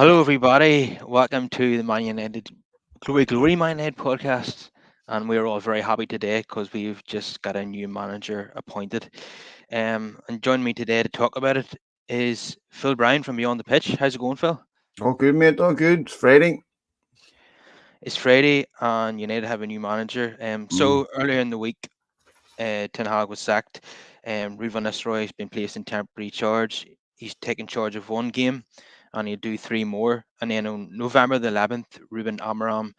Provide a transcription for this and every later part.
Hello, everybody. Welcome to the Man United Glory Man United podcast. And we're all very happy today because we've just got a new manager appointed. And joining me today to talk about it is Phil Bryan from Beyond the Pitch. How's it going, Phil? All good, mate. All good. It's Friday. It's Friday, and United have a new manager. Mm. So earlier in the week, Ten Hag was sacked. Ruben has been placed in temporary charge. He's taken charge of one game, and he'll do three more. And then on November the 11th, Ruben Amorim,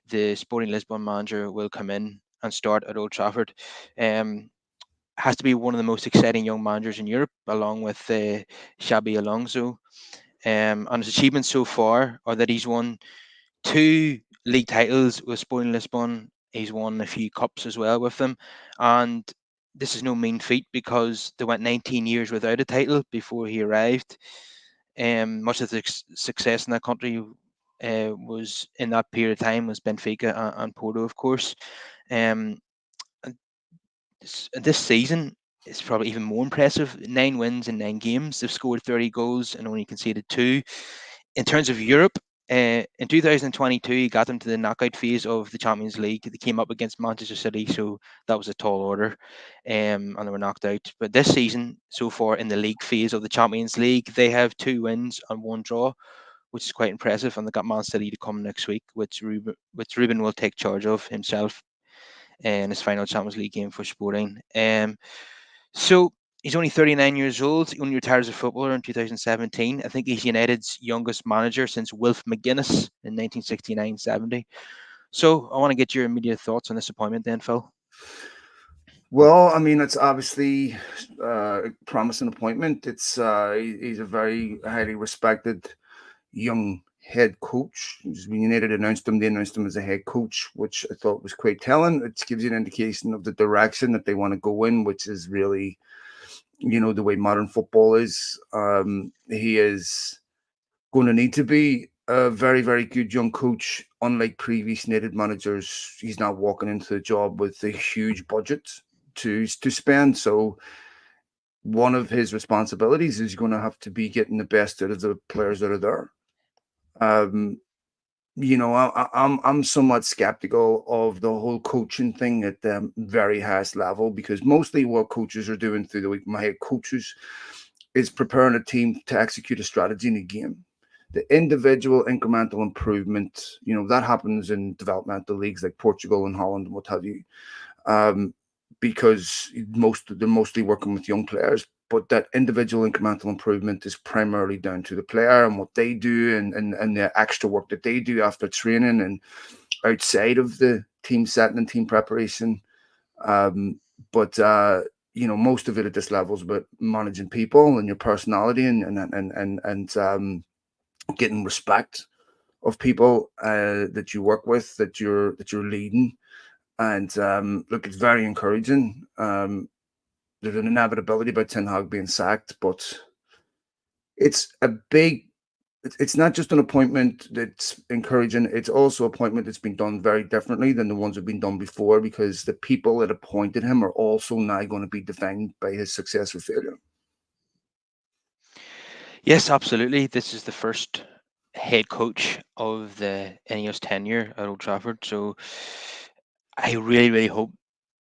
the Sporting Lisbon manager, will come in and start at Old Trafford. Um, has to be one of the most exciting young managers in Europe, along with Xabi Alonso. And his achievements so far are that he's won two league titles with Sporting Lisbon. He's won a few cups as well with them, and this is no mean feat because they went 19 years without a title before he arrived. Much of the success in that country was in that period of time was Benfica and Porto, of course. Um, and this season is probably even more impressive. 9 wins in 9 games. They've scored 30 goals and only conceded two. In terms of Europe, in 2022, he got them to the knockout phase of the Champions League. They came up against Manchester City, so that was a tall order, and they were knocked out. But this season, so far in the league phase of the Champions League, they have 2 wins and one draw, which is quite impressive. And they got Man City to come next week, which Ruben will take charge of himself in his final Champions League game for Sporting. So he's only 39 years old. He only retired as a footballer in 2017. I think he's United's youngest manager since Wilf McGuinness in 1969-70. So I want to get your immediate thoughts on this appointment then, Phil. Well, I mean, it's obviously a promising appointment. He's a very highly respected young head coach. When United announced him, they announced him as a head coach, which I thought was quite telling. It gives you an indication of the direction that they want to go in, which is really, the way modern football is. He is going to need to be a very, very good young coach. Unlike previous United managers, he's not walking into the job with a huge budget to spend. So one of his responsibilities is going to have to be getting the best out of the players that are there. Um, I'm somewhat skeptical of the whole coaching thing at the very highest level because mostly what coaches are doing through the week, my head coaches, is preparing a team to execute a strategy in a game. The individual incremental improvement, that happens in developmental leagues like Portugal and Holland and what have you, um, because they're mostly working with young players. But that individual incremental improvement is primarily down to the player and what they do and the extra work that they do after training and outside of the team setting and team preparation. Um, but most of it at this level is about managing people and your personality and getting respect of people that you work with, that you're leading. And look, it's very encouraging. There's an inevitability about Ten Hag being sacked, but it's a big. It's not just an appointment that's encouraging. It's also an appointment that's been done very differently than the ones that have been done before because the people that appointed him are also now going to be defined by his success or failure. Yes, absolutely. This is the first head coach of the NEO's tenure at Old Trafford. So I really, really hope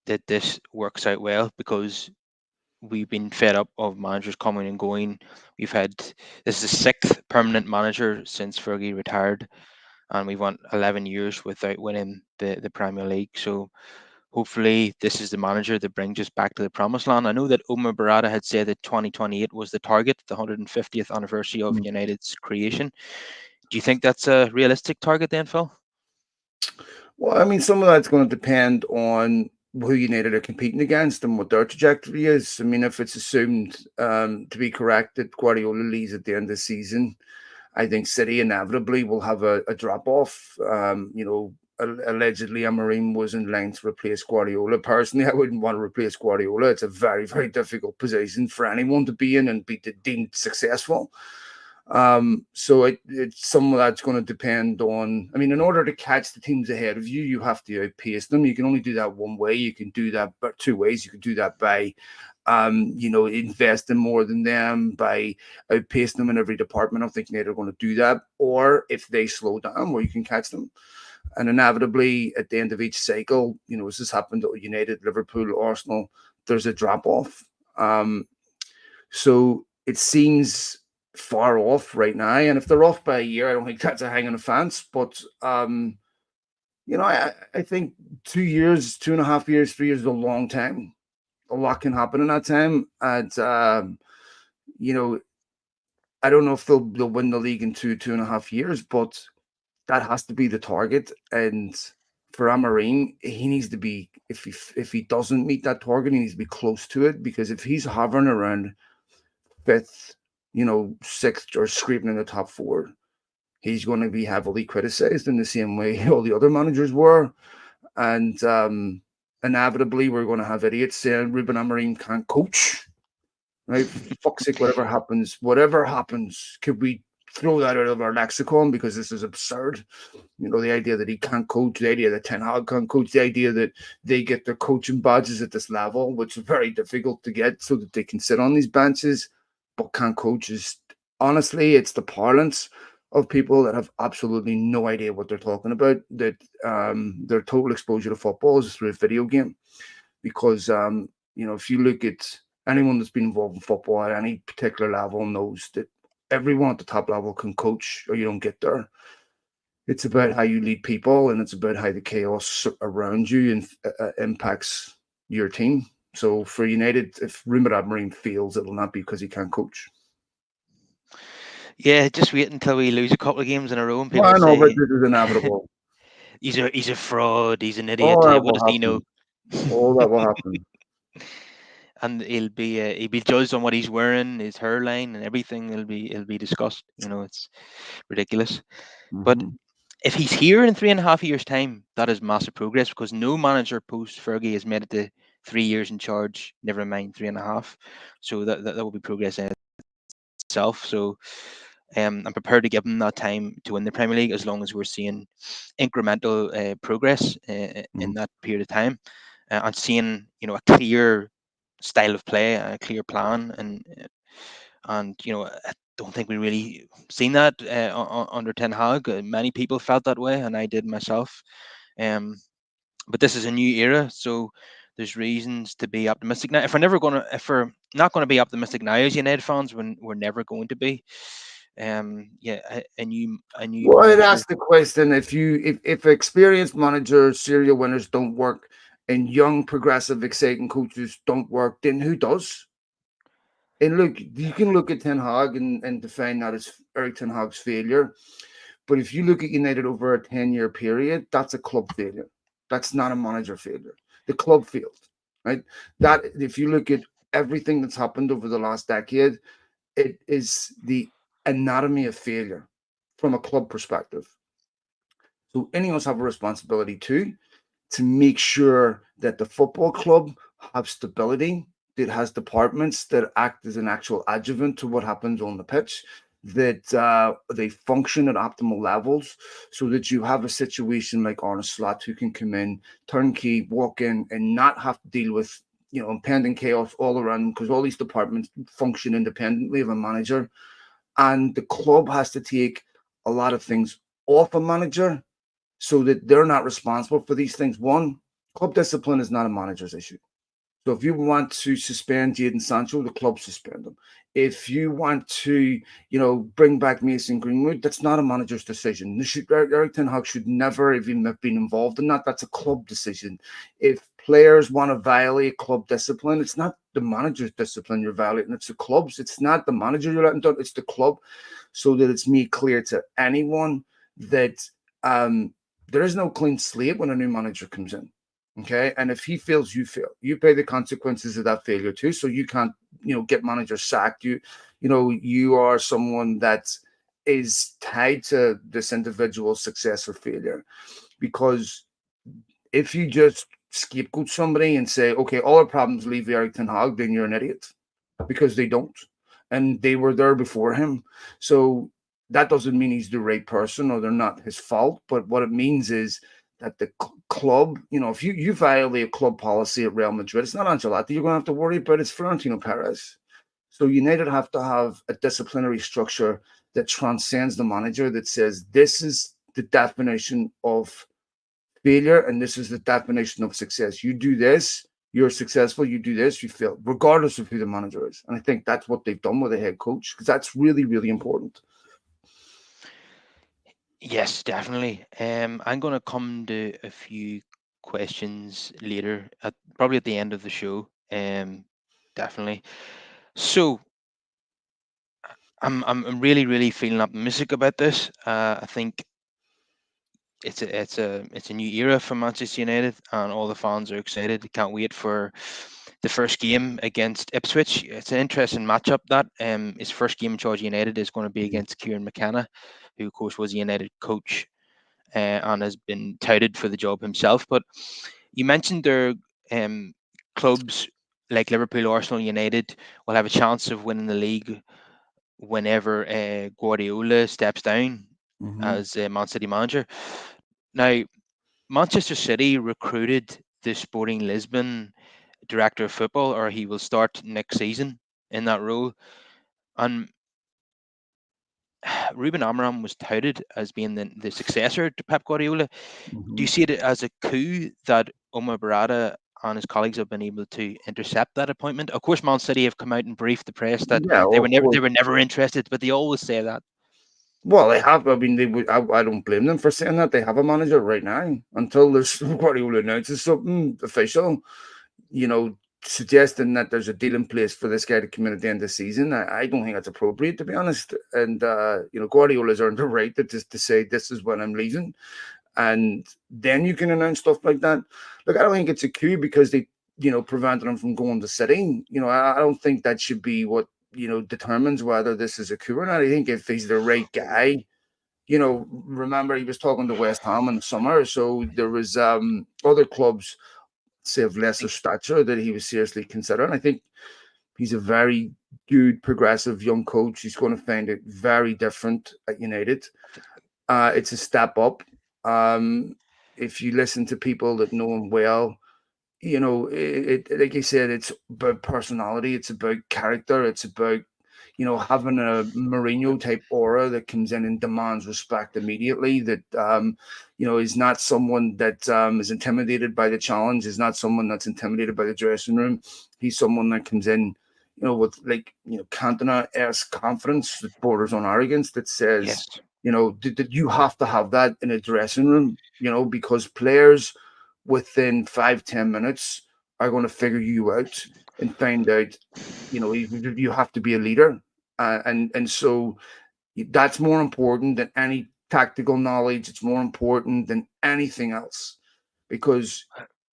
that this works out well because we've been fed up of managers coming and going. We've had this is the sixth permanent manager since Fergie retired, and we've went 11 years without winning the Premier League. So hopefully, this is the manager that brings us back to the promised land. I know that Omar Barada had said that 2028 was the target, the 150th anniversary of United's creation. Do you think that's a realistic target then, Phil? Well, I mean, some of that's going to depend on who United are competing against and what their trajectory is. I mean, if it's assumed to be correct that Guardiola leaves at the end of the season, I think City inevitably will have a drop off. Allegedly, Amorim was in line to replace Guardiola. Personally, I wouldn't want to replace Guardiola. It's a very, very difficult position for anyone to be in and be deemed successful. So it's some of that's going to depend on. I mean, in order to catch the teams ahead of you, you have to outpace them. You can only do that one way. You can do that, but two ways. You can do that by, investing more than them, by outpacing them in every department. I'm thinking they're going to do that, or if they slow down, where you can catch them. And inevitably, at the end of each cycle, as this happened to United, Liverpool, Arsenal, there's a drop off. So it seems far off right now. And if they're off by a year, I don't think that's a hang on the fence. But I think 2 years, 2.5 years, 3 years is a long time. A lot can happen in that time. And you know, I don't know if they'll win the league in 2.5 years, but that has to be the target. And for Amorim, he needs to be, if he doesn't meet that target, he needs to be close to it, because if he's hovering around fifth, sixth, or scraping in the top four, he's going to be heavily criticized in the same way all the other managers were. And inevitably, we're going to have idiots saying Ruben Amorim can't coach. Right? For fuck's sake, whatever happens, could we throw that out of our lexicon, because this is absurd? The idea that he can't coach, the idea that Ten Hag can't coach, the idea that they get their coaching badges at this level, which is very difficult to get, so that they can sit on these benches, but can't coach, is honestly, it's the parlance of people that have absolutely no idea what they're talking about. That their total exposure to football is through a video game, because if you look at anyone that's been involved in football at any particular level, knows that everyone at the top level can coach, or you don't get there. It's about how you lead people, and it's about how the chaos around you impacts your team. So for United, if Ruben Amorim fails, it will not be because he can't coach. Yeah, just wait until we lose a couple of games in a row and Well, people I know, but say this is inevitable. he's a fraud, he's an idiot. All that What will does he know? happen. All that will happen. And he'll be judged on what he's wearing, his hairline, and everything. It'll be discussed. It's ridiculous. But Mm-hmm. if he's here in 3.5 years' time, that is massive progress, because no manager post Fergie has made it to 3 years in charge. Never mind 3.5. So that will be progress in itself. So I'm prepared to give him that time to win the Premier League, as long as we're seeing incremental progress Mm-hmm. in that period of time, and seeing a clear style of play, a clear plan, and I don't think we really seen that under Ten Hag. Many people felt that way, and I did myself. Um, but this is a new era, so there's reasons to be optimistic now. If we're not gonna be optimistic now as United fans, when we're never going to be. Yeah, a new Well, it asks manager. the question: if experienced managers, serial winners don't work, and young, progressive, exciting coaches don't work, then who does? And look, you can look at Ten Hag and define that as Eric Ten Hag's failure. But if you look at United over a 10-year period, that's a club failure. That's not a manager failure. The club failed, right? That, if you look at everything that's happened over the last decade, it is the anatomy of failure from a club perspective. So any of us have a responsibility too, to make sure that the football club have stability, that has departments that act as an actual adjuvant to what happens on the pitch, that they function at optimal levels, so that you have a situation like Arne Slot, who can come in, turnkey, walk in, and not have to deal with impending chaos all around, because all these departments function independently of a manager, and the club has to take a lot of things off a manager, so that they're not responsible for these things. One, club discipline is not a manager's issue. So if you want to suspend Jadon Sancho, the club suspend him. If you want to, bring back Mason Greenwood, that's not a manager's decision. Eric Ten Hag should never even have been involved in that. That's a club decision. If players want to violate club discipline, it's not the manager's discipline you're violating. It's the club's. It's not the manager you're letting down. It's the club. So that it's made clear to anyone that there is no clean slate when a new manager comes in. Okay. And if he fails, you fail. You pay the consequences of that failure too. So you can't, get managers sacked. You are someone that is tied to this individual's success or failure. Because if you just scapegoat somebody and say, okay, all our problems leave Eric Ten Hag, then you're an idiot, because they don't. and they were there before him. So that doesn't mean he's the right person or they're not his fault. But what it means is that the club, if you violate club policy at Real Madrid, it's not Ancelotti you're going to have to worry about, it's Florentino Perez. So United have to have a disciplinary structure that transcends the manager, that says this is the definition of failure and this is the definition of success. You do this, you're successful. You do this, you fail, regardless of who the manager is. And I think that's what they've done with the head coach, because that's really, really important. Yes, definitely. I'm going to come to a few questions later, probably at the end of the show. Definitely. So I'm really really feeling optimistic about this. I think it's a new era for Manchester United, and all the fans are excited. Can't wait for the first game against Ipswich. It's an interesting matchup. That his first game in charge of United is going to be against Kieran McKenna, who of course was a United coach and has been touted for the job himself. But you mentioned their um, clubs like Liverpool, Arsenal, United will have a chance of winning the league whenever Guardiola steps down Mm-hmm. as Man City manager. Now, Manchester City recruited the Sporting Lisbon director of football, or he will start next season in that role. And Ruben Amorim was touted as being the successor to Pep Guardiola. Do Mm-hmm. you see it as a coup that Omar Barada and his colleagues have been able to intercept that appointment? Of course, Man City have come out and briefed the press that Yeah, well, of they course. were never interested, but they always say that. Well, they have. I mean, they would. I don't blame them for saying that. They have a manager right now until there's Guardiola announces something official. You know, suggesting that there's a deal in place for this guy to come in at the end of the season. I don't think that's appropriate, to be honest. And Guardiola's earned the right to just to say this is when I'm leaving, and then you can announce stuff like that. Look, I don't think it's a coup because they, prevented him from going to City. I don't think that should be what determines whether this is a coup or not. I think if he's the right guy, remember he was talking to West Ham in the summer, so there was other clubs, say of I lesser think stature, that he was seriously considering. I think he's a very good, progressive young coach. He's going to find it very different at United. It's a step up. Um, if you listen to people that know him well, like you said, it's about personality, it's about character, it's about having a Mourinho type aura that comes in and demands respect immediately. That is not someone that is intimidated by the challenge. Is not someone that's intimidated by the dressing room. He's someone that comes in, with like Cantona esque confidence that borders on arrogance. That says, yes. that you have to have that in a dressing room. Because players within 5-10 minutes are going to figure you out and find out you have to be a leader, and so that's more important than any tactical knowledge. It's more important than anything else, because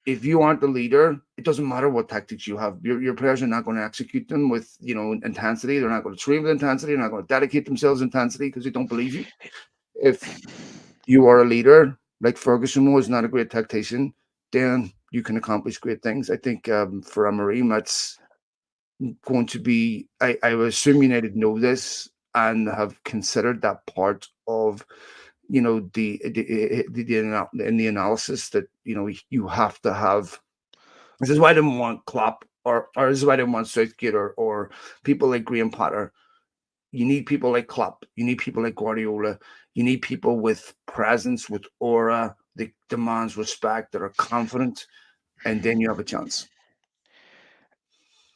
if you aren't the leader, it doesn't matter what tactics you have. Your players are not going to execute them with intensity. They're not going to train with intensity. They're not going to dedicate themselves intensity because they don't believe you. If you are a leader, like Ferguson was, not a great tactician, then you can accomplish great things. I think for Amorim, that's going to be. I would assume United know this and have considered that part of in the analysis, that you have to have. This is why I didn't want Klopp, or this is why I didn't want Southgate, or people like Graham Potter. You need people like Klopp. You need people like Guardiola. You need people with presence, with aura, that demands respect, that are confident, and then you have a chance.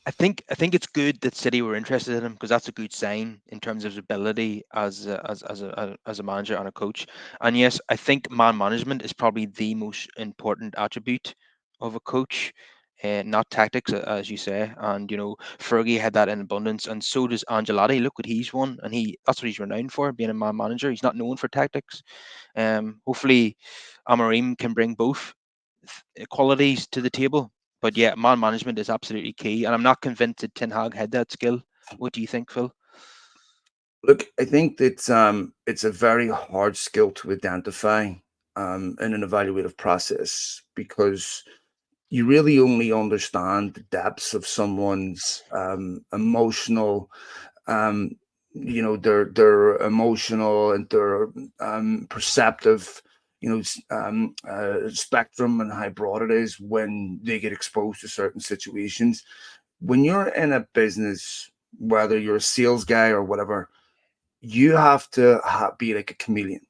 I think it's good that City were interested in him because that's a good sign in terms of his ability as a manager and a coach. And yes, I think man management is probably the most important attribute of a coach, not tactics, as you say. And Fergie had that in abundance, and so does Angelotti. Look what he's won, and that's what he's renowned for, being a man manager. He's not known for tactics. Hopefully, Amorim can bring both qualities to the table. But yeah, man management is absolutely key, and I'm not convinced that Ten Hag had that skill. What do you think, Phil? Look, I think that it's a very hard skill to identify in an evaluative process, because you really only understand the depths of someone's emotional Um, they're emotional and they're perceptive. Spectrum and how broad it is when they get exposed to certain situations. When you're in a business, whether you're a sales guy or whatever, you have to be like a chameleon.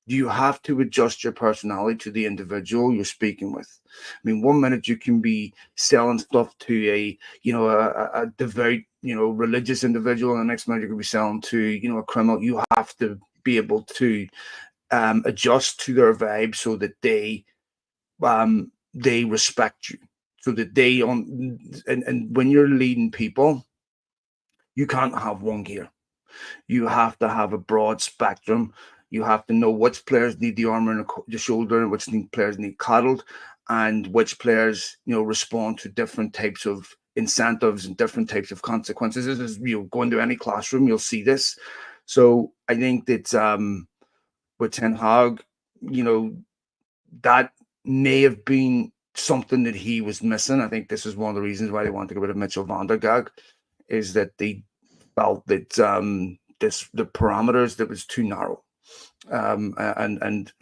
You have to adjust your personality to the individual you're speaking with. I mean, one minute you can be selling stuff to a devout, religious individual, and the next minute you could be selling to, a criminal. You have to be able to adjust to their vibe so that they respect you, so that they on and when you're leading people, you can't have one gear. You have to have a broad spectrum. You have to know which players need the armor and the shoulder, and which players need coddled, and which players respond to different types of incentives and different types of consequences. This is, go into any classroom, you'll see this. So I think that with Ten Hag, you know that may have been something that he was missing. I think this is one of the reasons why they want to get rid of Mitchell van der Gag, is that they felt that the parameters that was too narrow, and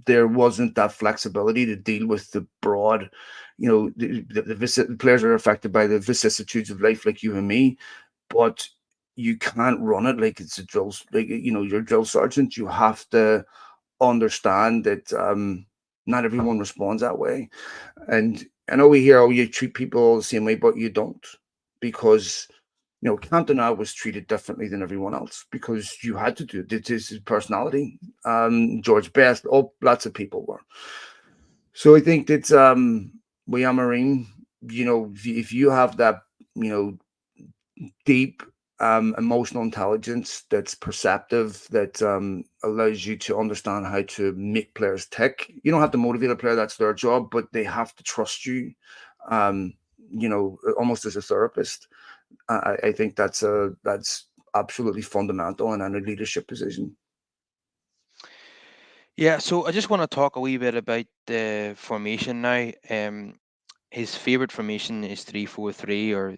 there wasn't that flexibility to deal with the broad, the players are affected by the vicissitudes of life like you and me, but you can't run it like it's a drill, like your drill sergeant. You have to understand that not everyone responds that way. And I know we hear, oh, you treat people all the same way, but you don't, because Cantona was treated differently than everyone else because you had to do it. It's his personality. George Best, oh, lots of people were. So I think that with Amorim, if you have that, you know, deep emotional intelligence that's perceptive, that allows you to understand how to make players tick. You don't have to motivate a player; that's their job, but they have to trust you. Um, almost as a therapist. I think that's absolutely fundamental in any leadership position. Yeah, so I just want to talk a wee bit about the formation now. His favorite formation is 3-4-3 or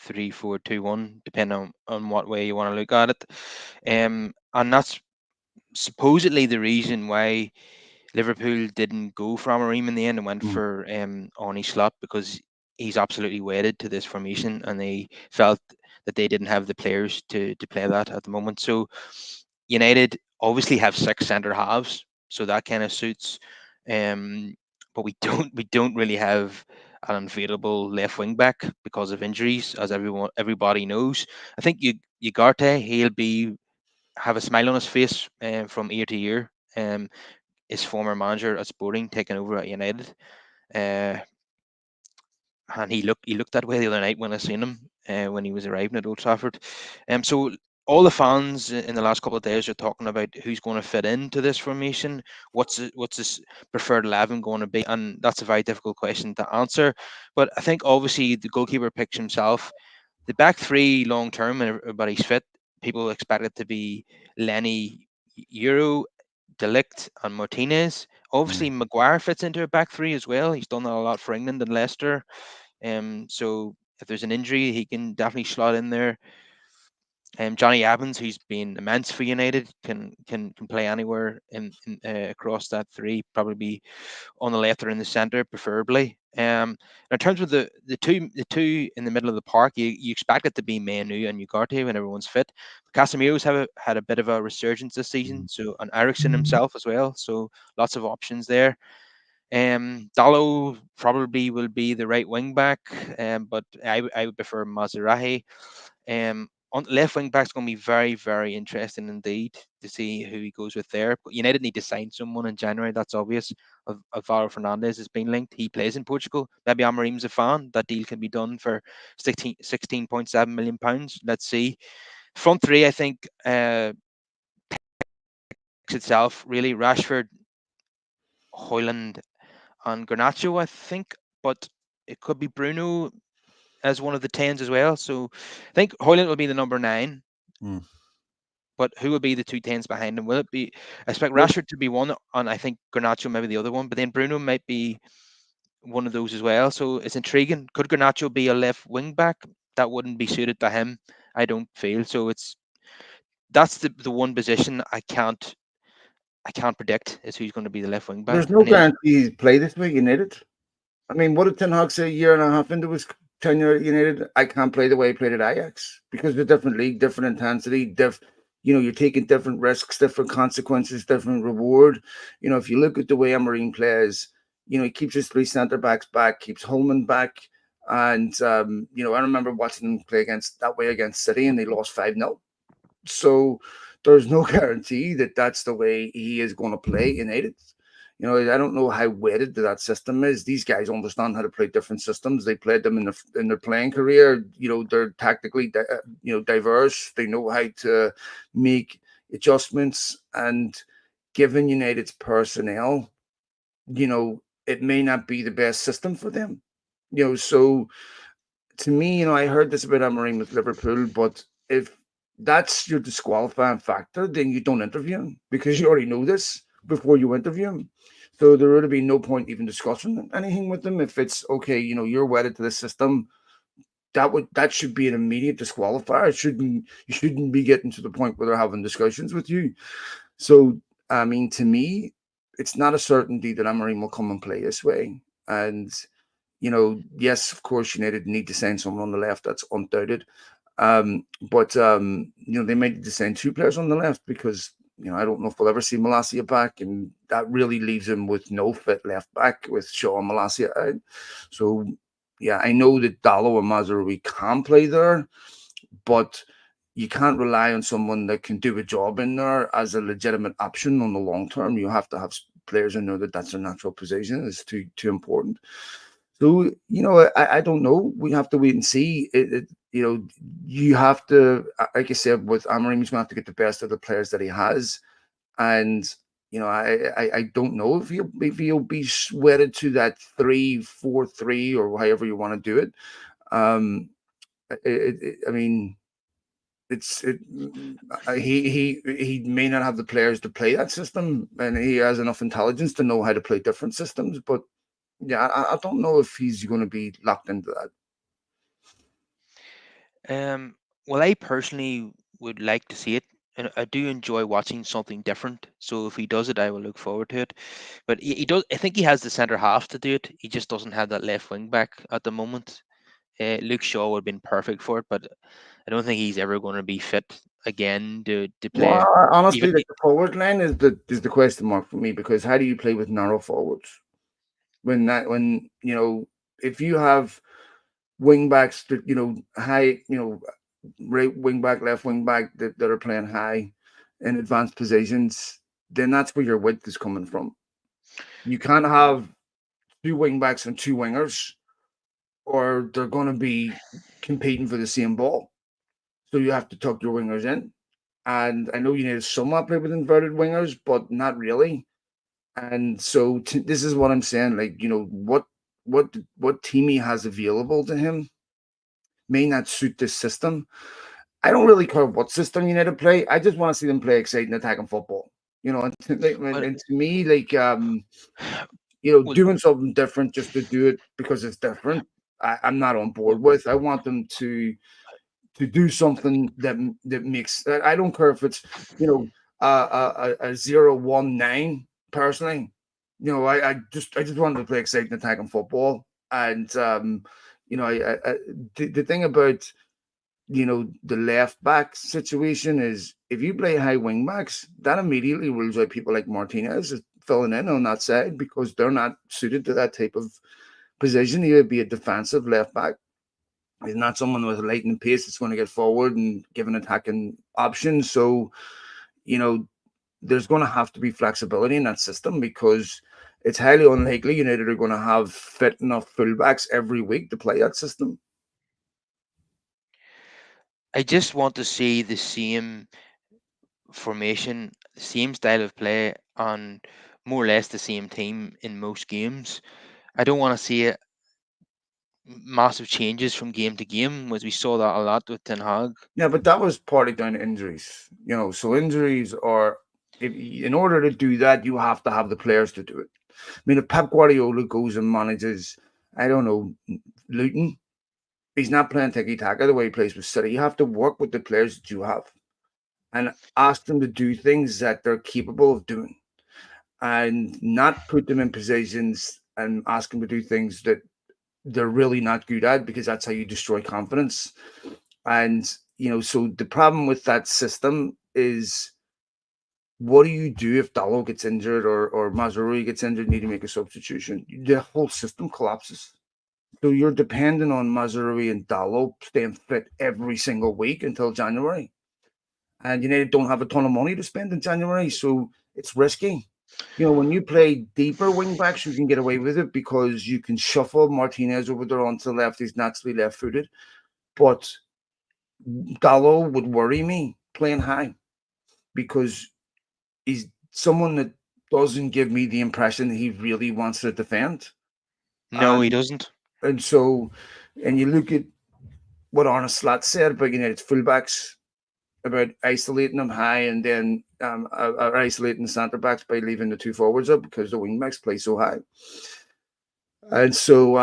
3-4-2-1, depending on what way you want to look at it. And that's supposedly the reason why Liverpool didn't go for Amorim in the end and went Mm. for Arnie Slot, because he's absolutely wedded to this formation, and they felt that they didn't have the players to play that at the moment. So United obviously have six centre halves, so that kind of suits. Um, but we don't really have an available left wing back because of injuries, as everybody knows. I think Ugarte, he'll be have a smile on his face from year to year. His former manager at Sporting taking over at United, uh, and he looked that way the other night when I seen him when he was arriving at Old Trafford. So all the fans in the last couple of days are talking about who's going to fit into this formation. What's his preferred 11 going to be? And that's a very difficult question to answer. But I think obviously the goalkeeper picks himself. The back three long term, and everybody's fit, people expect it to be Lenny, Euro, Delict, and Martinez. Mm. Obviously, Maguire fits into a back three as well. He's done that a lot for England and Leicester. So if there's an injury, he can definitely slot in there. Johnny Evans, who's been immense for United, can play anywhere across that three. Probably be on the left or in the centre, preferably. In terms of the two in the middle of the park, you expect it to be Manu and Ugarte when everyone's fit. Casemiro's had a bit of a resurgence this season, so and Ericsson himself as well. So lots of options there. Dallo probably will be the right wing back, but I would prefer Mazarahi. On left wing back's going to be very, very interesting indeed to see who he goes with there. But United need to sign someone in January. That's obvious. Alvaro Fernandez has been linked. He plays in Portugal. Maybe Amorim's a fan. That deal can be done for 16.7 million pounds. Let's see. Front three, I think, itself really Rashford, Hoyland, and Garnacho, I think. But it could be Bruno as one of the tens as well. So I think Hoyland will be the number nine. Mm. But who will be the two tens behind him? Will it be? I expect Well, Rashford to be one, and I think Garnacho maybe the other one. But then Bruno might be one of those as well. So it's intriguing. Could Garnacho be a left wing back? That wouldn't be suited to him I don't feel so. That's the one position I can't predict is who's going to be the left wing back, There's no and then guarantee he'd play this way. United. I mean, what did Ten Hag say a year and a half into his tenure at United? I can't play the way he played at Ajax because they're different league, different intensity, you're taking different risks, different consequences, different reward. If you look at the way Amorim plays, he keeps his three centre backs back, keeps Holman back. And, I remember watching them play against that way against City and they lost 5-0. So there's no guarantee that that's the way he is going to play United. I don't know how wedded to that system is. These guys understand how to play different systems. They played them in their playing career. They're tactically, diverse. They know how to make adjustments. And given United's personnel, it may not be the best system for them. So to me, I heard this about Amorim with Liverpool, but if that's your disqualifying factor, then you don't interview him because you already know this before you interview him. So there would be no point even discussing anything with him if it's okay. You're wedded to the system. That should be an immediate disqualifier. You shouldn't be getting to the point where they're having discussions with you. So I mean, to me, it's not a certainty that Amorim will come and play this way. And yes, of course, United need to send someone on the left. That's undoubted. But they might need to send two players on the left because I don't know if we'll ever see Malacia back, and that really leaves him with no fit left back with Shaw and Malacia out. So yeah, I know that Dallo and Mazraoui can play there, but you can't rely on someone that can do a job in there as a legitimate option on the long term. You have to have players who know that that's their natural position. It's too important. So, I don't know. We have to wait and see. You have to, like I said, with Amorim, he's going to have to get the best of the players that he has. And, I don't know if he'll be wedded to that 3-4-3 or however you want to do it. Um, I mean, he may not have the players to play that system, and he has enough intelligence to know how to play different systems. But yeah, I don't know if he's going to be locked into that. um, well, I personally would like to see it, and I do enjoy watching something different. So if he does it, I will look forward to it. But he does. I think he has the centre half to do it. He just doesn't have that left wing back at the moment. Luke Shaw would have been perfect for it, but I don't think he's ever going to be fit again to Well, play. Even honestly, like the forward line is the question mark for me because how do you play with narrow forwards when if you have wing backs that high right wing back left wing back that are playing high in advanced positions, then that's where your width is coming from. You can't have two wing backs and two wingers, or they're going to be competing for the same ball. So you have to tuck your wingers in. And I know you need to somewhat play with inverted wingers, but not really. And so this is what I'm saying. Like, what team he has available to him may not suit this system. I don't really care what system United play. I just want to see them play exciting attacking football. well, And to me, like well, doing something different just to do it because it's different. I'm not on well, board with. I want them to do something that makes. I don't care if it's a 0-1-9. Personally, I just wanted to play exciting attacking football, and the thing about the left back situation is if you play high wing backs, that immediately rules out people like Martinez filling in on that side because they're not suited to that type of position. He would be a defensive left back. He's not someone with lightning pace that's going to get forward and give an attacking option. So, you know, there's going to have to be flexibility in that system because it's highly unlikely United are going to have fit enough fullbacks every week to play that system. I just want to see the same formation, the same style of play on more or less the same team in most games. I don't want to see massive changes from game to game, as we saw that a lot with Ten Hag. Yeah, but that was partly down to injuries. So injuries are, in order to do that, you have to have the players to do it. I mean, if Pep Guardiola goes and manages, I don't know, Luton, He's not playing tiki taka the way he plays with City. You have to work with the players that you have and ask them to do things that they're capable of doing, and not put them in positions and ask them to do things that they're really not good at, because that's how you destroy confidence. And so the problem with that system is, what do you do if Dallo gets injured, or Mazarui gets injured and need to make a substitution? The whole system collapses. So you're dependent on Mazarui and Dallo staying fit every single week until January. And United don't have a ton of money to spend in January, so it's risky. When you play deeper wing backs, you can get away with it because you can shuffle Martinez over there onto the left. He's naturally left footed. But Dallo would worry me playing high, because he's someone that doesn't give me the impression that he really wants to defend. No, he And doesn't. and so, and you look at what Arne Slot said about United's fullbacks, about isolating them high, and then isolating the centre backs by leaving the two forwards up because the wing backs play so high. And so,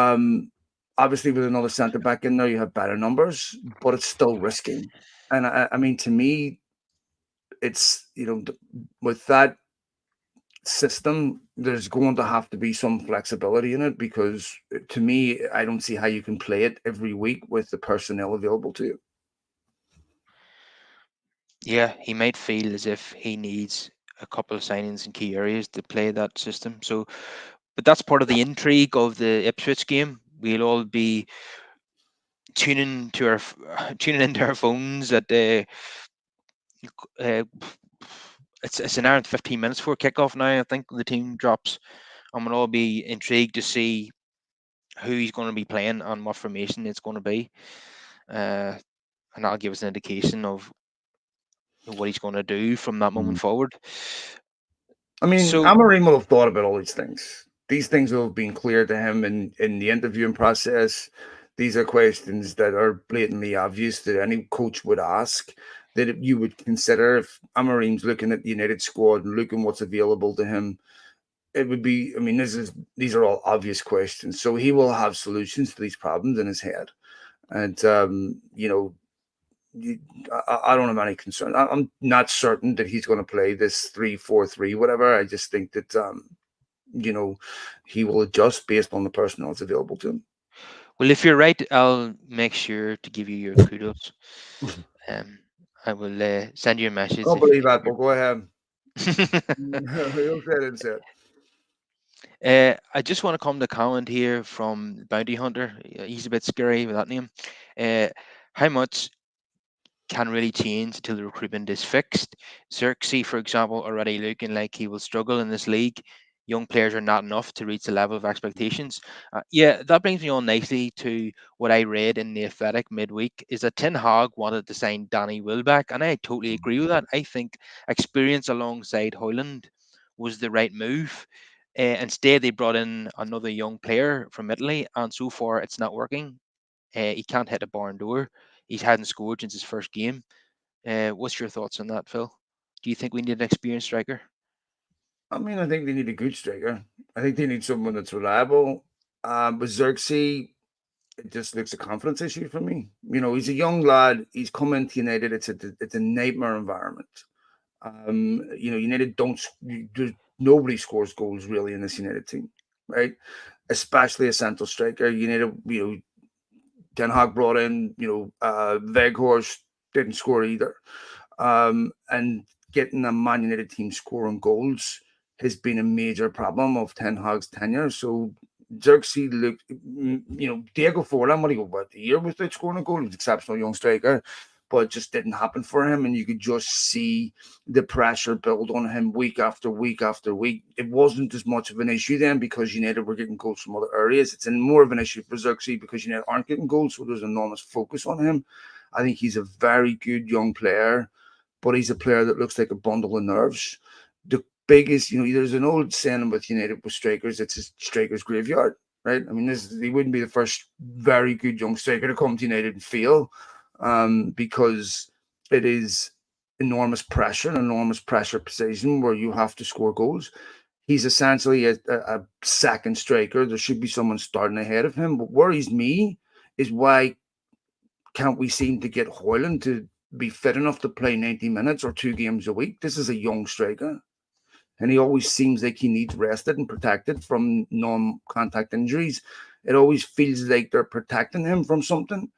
obviously, with another centre back in there, you have better numbers, but it's still risky. And I mean, to me, it's with that system, there's going to have to be some flexibility in it, because to me, I don't see how you can play it every week with the personnel available to you. Yeah, he might feel as if he needs a couple of signings in key areas to play that system. So, but that's part of the intrigue of the Ipswich game. We'll all be tuning into our phones at uh, it's an hour and 15 minutes before kickoff now. I think the team drops, and we'll all be intrigued to see who he's going to be playing and what formation it's going to be, uh, and that'll give us an indication of what he's going to do from that moment Mhm. forward. I mean, So, Amorim will have thought about all these things. These things will have been clear to him in the interviewing process. These are questions that are blatantly obvious that any coach would ask, that you would consider if Amorim's looking at the United squad and looking what's available to him. It would be, I mean, these are all obvious questions. So he will have solutions to these problems in his head. And, you, I don't have any concern. I'm not certain that he's going to play this 3-4-3, whatever. I just think that, you know, he will adjust based on the personnel that's available to him. well, if you're right, I'll make sure to give you your kudos. Um, I will send you a I message don't if believe that, but go ahead. you're. He'll say it and say it. I just want to come to comment here from Bounty Hunter. He's a bit scary with that name. Uh, how much can really change until the recruitment is fixed? Xerxes, for example, already looking like he will struggle in this league. Young players are not enough to reach the level of expectations. Yeah, that brings me on nicely to what I read in the Athletic midweek is that Ten Hag wanted to sign Danny Wilbeck, and I totally agree with that. I think experience alongside Hoyland was the right move. Instead, they brought in another young player from Italy, and so far it's not working. He can't hit a barn door. He hadn't scored since his first game. What's your thoughts on that, Phil? Do you think we need an experienced striker? I mean, I think they need a good striker. I think they need someone that's reliable. With Xerxes, it just looks a confidence issue for me. He's a young lad. He's coming to United. It's a nightmare environment. United don't. Nobody scores goals really in this United team, right? Especially a central striker. United, Ten Hag brought in, Weghorst didn't score either. And getting a Man United team scoring goals has been a major problem of Ten Hag's tenure. So Xerxes looked, Diego Forlan, what do you go about the year without scoring a goal? He was an exceptional young striker, but it just didn't happen for him. And you could just see the pressure build on him week after week after week. It wasn't as much of an issue then because United were getting goals from other areas. It's more of an issue for Xerxes because United aren't getting goals, so there's enormous focus on him. I think he's a very good young player, but he's a player that looks like a bundle of nerves. The biggest, there's an old saying with United with strikers, it's a striker's graveyard, right? I mean, he wouldn't be the first very good young striker to come to United and fail, because it is an enormous pressure position where you have to score goals. He's essentially a second striker. There should be someone starting ahead of him. What worries me is why can't we seem to get Hoyland to be fit enough to play 90 minutes or 2 games a week? This is a young striker, and he always seems like he needs rested and protected from non-contact injuries. It always feels like they're protecting him from something.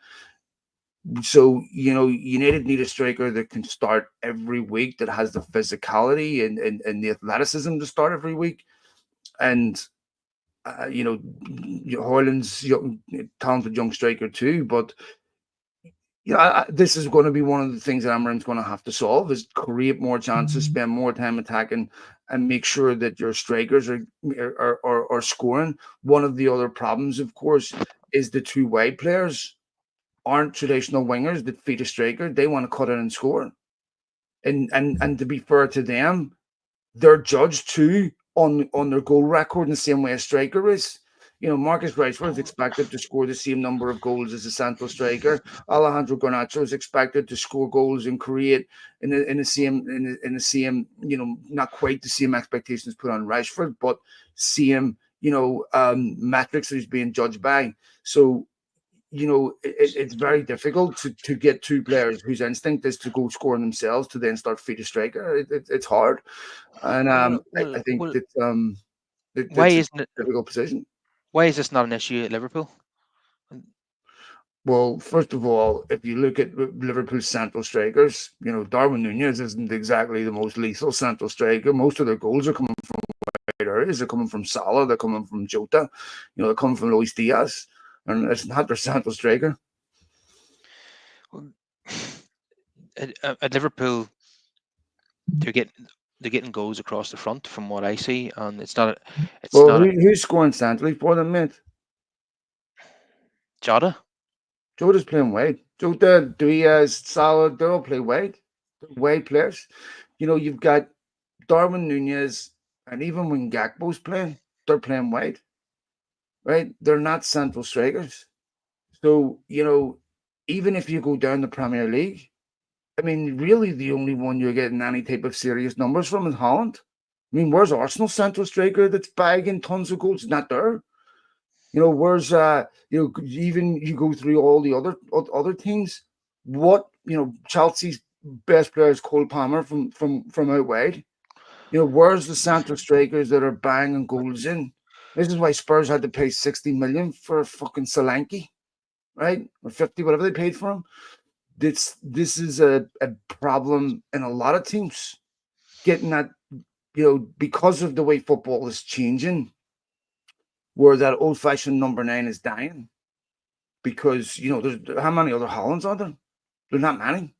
So, United need a striker that can start every week, that has the physicality and the athleticism to start every week. And, Hoyland's young, talented young striker too. But, this is going to be one of the things that Amorim's going to have to solve, is create more chances, spend more time attacking, and make sure that your strikers are scoring. One of the other problems, of course, is the two wide players aren't traditional wingers that feed a striker. They want to cut in and score. And to be fair to them, they're judged too on their goal record in the same way a striker is. Marcus Rashford is expected to score the same number of goals as a central striker. Alejandro Garnacho is expected to score goals and create in the same, not quite the same expectations put on Rashford, but same, metrics that he's being judged by. So it's very difficult to get two players whose instinct is to go scoring themselves to then start feed a striker. It's hard, and Well, I well, think well. that Why it's a isn't it? difficult position. Why is this not an issue at Liverpool? Well, first of all, if you look at Liverpool's central strikers, Darwin Nunez isn't exactly the most lethal central striker. Most of their goals are coming from wide areas. They're coming from Salah. They're coming from Jota. They're coming from Luis Diaz, and it's not their central striker. Well, at Liverpool, they're getting they're getting goals across the front from what I see, and it's Well, not a who's scoring centrally for them, mate? Jota. Jota's playing wide. Jota, Diaz, Salah, they all play wide. They're wide players. You've got Darwin Nunez, and even when Gakpo's playing, they're playing wide, right? They're not central strikers. So, even if you go down the Premier League, I mean, really the only one you're getting any type of serious numbers from is Holland. I mean, where's Arsenal central striker that's bagging tons of goals? Not there. Where's even you go through all the other teams. What Chelsea's best player is Cole Palmer from out wide. Where's the central strikers that are banging goals in? This is why Spurs had to pay 60 million for fucking Solanke, right? Or 50, whatever they paid for him. This is a problem in a lot of teams. Getting that, because of the way football is changing, where that old fashioned number 9 is dying. Because there's how many other Hollands are there? There's not many.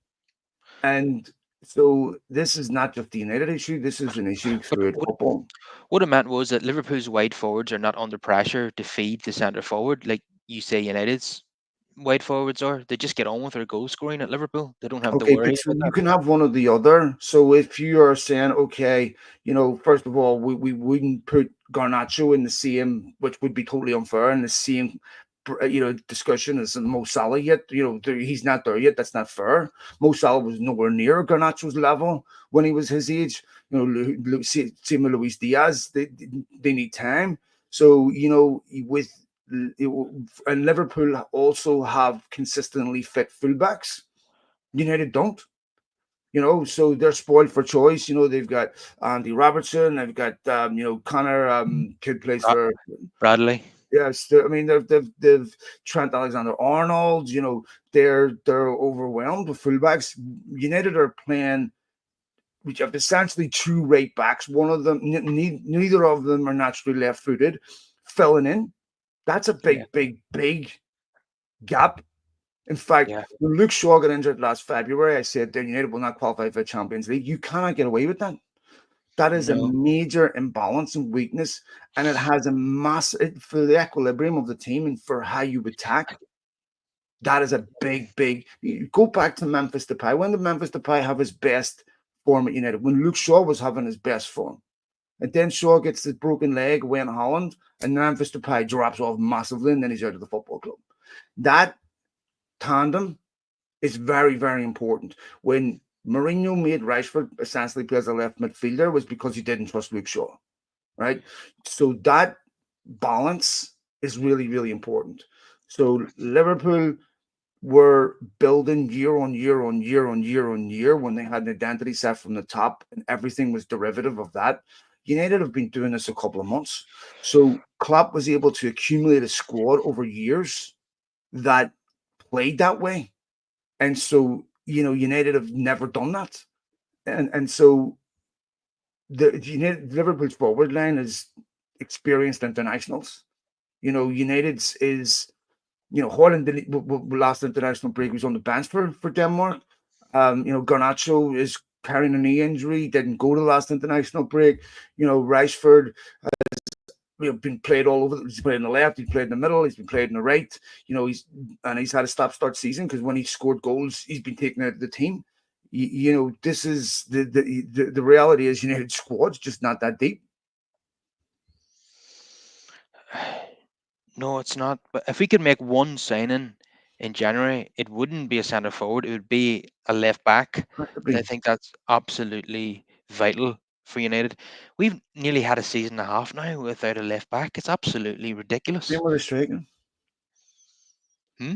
And so this is not just the United issue. This is an issue But throughout football. what it meant was that Liverpool's wide forwards are not under pressure to feed the centre forward like you say United's wide forwards are. They just get on with their goal scoring at Liverpool. They don't have to Okay, worry but so about you that. can have one or the other. So if you are saying, okay, first of all, we wouldn't put Garnacho in the same, which would be totally unfair, in the same, discussion as Mo Salah yet. He's not there yet. That's not fair. Mo Salah was nowhere near Garnacho's level when he was his age. Same with Luis Diaz. They need time. So, with and Liverpool also have consistently fit fullbacks. United don't. So they're spoiled for choice. They've got Andy Robertson, they've got Connor, kid plays Bra- for, Bradley. yes. I mean they've Trent Alexander Arnold. They're overwhelmed with fullbacks. United are playing, which have essentially two right backs. One of them, neither of them are naturally left-footed, filling in. That's a Yeah, big gap. In fact, yeah. when Luke Shaw got injured last February, I said that United will not qualify for the Champions League. You cannot get away with that. That is a No. major imbalance and weakness, and it has a massive for the equilibrium of the team and for how you attack. That is a big. You go back to Memphis Depay. When did Memphis Depay have his best form at United? When Luke Shaw was having his best form. And then Shaw gets this broken leg away in Holland, and Memphis Depay drops off massively, and then he's out of the football club. That tandem is very important. When Mourinho made Rashford essentially play as a left midfielder was because he didn't trust Luke Shaw, right? So that balance is really important. So Liverpool, were building year on year on year on year on year when they had an identity set from the top and everything was derivative of that. United have been doing this a couple of months. So Klopp was able to accumulate a squad over years that played that way. And so, United have never done that. And so the United Liverpool's forward line is experienced internationals. United's is Holland last international break was on the bench for Denmark. Garnacho is carrying a knee injury, didn't go to the last international break. Rashford been played all over. He's played in the left, he's played in the middle, he's been played in the right. He's had a stop-start season because when he scored goals, he's been taken out of the team. This is the reality is United squad's just not that deep. No, it's not. But if we could make one signing in January, it wouldn't be a centre forward. It would be a left back. Has to I be. think that's absolutely vital for United. We've nearly had a season and a half now without a left back. It's absolutely ridiculous. Same with the striker. Hmm?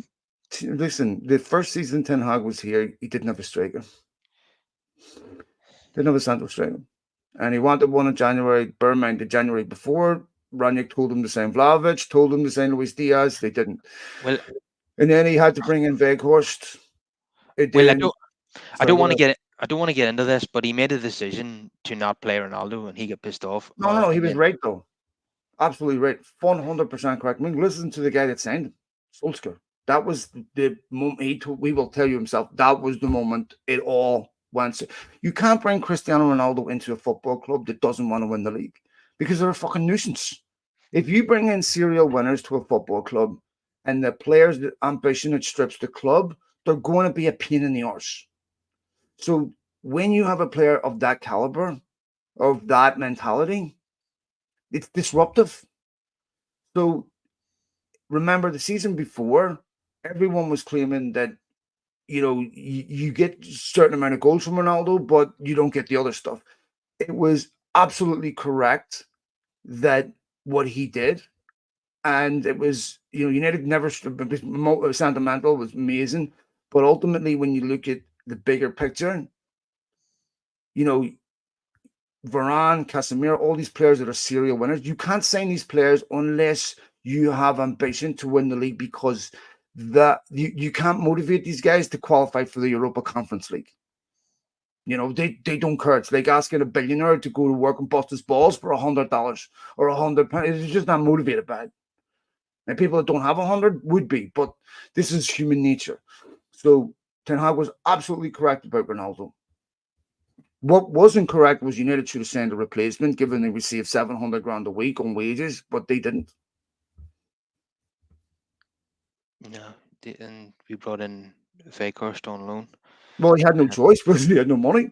Listen, the first season Ten Hag was here, he didn't have a striker. Didn't have a central striker. And he wanted one in January. Bear in mind, the January before, Ranić told him to sign Vlahovic, told him to sign Luis Diaz. They didn't. Well, And then he had to bring in Weghorst. And well, then, I sorry, don't go want to ahead. get I don't want to get into this, but he made a decision to not play Ronaldo, and he got pissed off. No, no, no, he And was then, right, though. Absolutely right. 100% correct. I mean, listen to the guy that signed him, Solskjaer. That was the moment we will tell you himself, that was the moment it all went. You can't bring Cristiano Ronaldo into a football club that doesn't want to win the league because they're a fucking nuisance. If you bring in serial winners to a football club and the players' the ambition that strips the club, they're going to be a pain in the arse. So when you have a player of that caliber, of that mentality, it's disruptive. So remember the season before, everyone was claiming that you get a certain amount of goals from Ronaldo, but you don't get the other stuff. It was absolutely correct that what he did, and it was United never sentimental was amazing, but ultimately when you look at the bigger picture, you know Varane, Casemiro, all these players that are serial winners. You can't sign these players unless you have ambition to win the league because you can't motivate these guys to qualify for the Europa Conference League. They don't care. It's like asking a billionaire to go to work and bust his balls for $100 or £100. It's just not motivated by it. And people that don't have 100 would be, but this is human nature. So Ten Hag was absolutely correct about Ronaldo. What wasn't correct was United should have sent a replacement, given they received 700 grand a week on wages, but they didn't. and we brought in Weghorst on loan. Well, he had no Uh, choice because he had no money.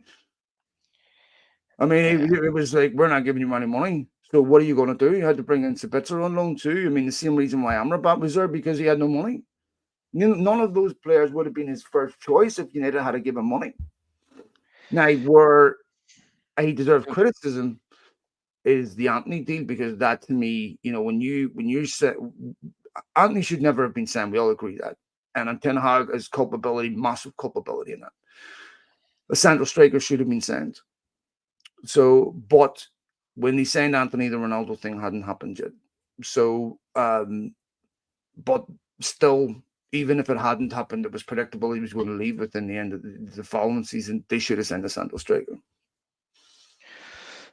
I mean, uh, it was like, we're not giving you any money. So what are you going to do? You had to bring in Sabitzer on loan too. I mean, the same reason why Amrabat was there because he had no money. None of those players would have been his first choice if United had to give him money. Now, where he deserves criticism is the Anthony deal because that to me, when you said Anthony should never have been signed, we all agree that. And Ten Hag has culpability, massive culpability in that. A central striker should have been signed. So, but when he signed Anthony, the Ronaldo thing hadn't happened yet. So, but still, even if it hadn't happened, it was predictable he was going to leave within the end of the following season. They should have signed a central striker.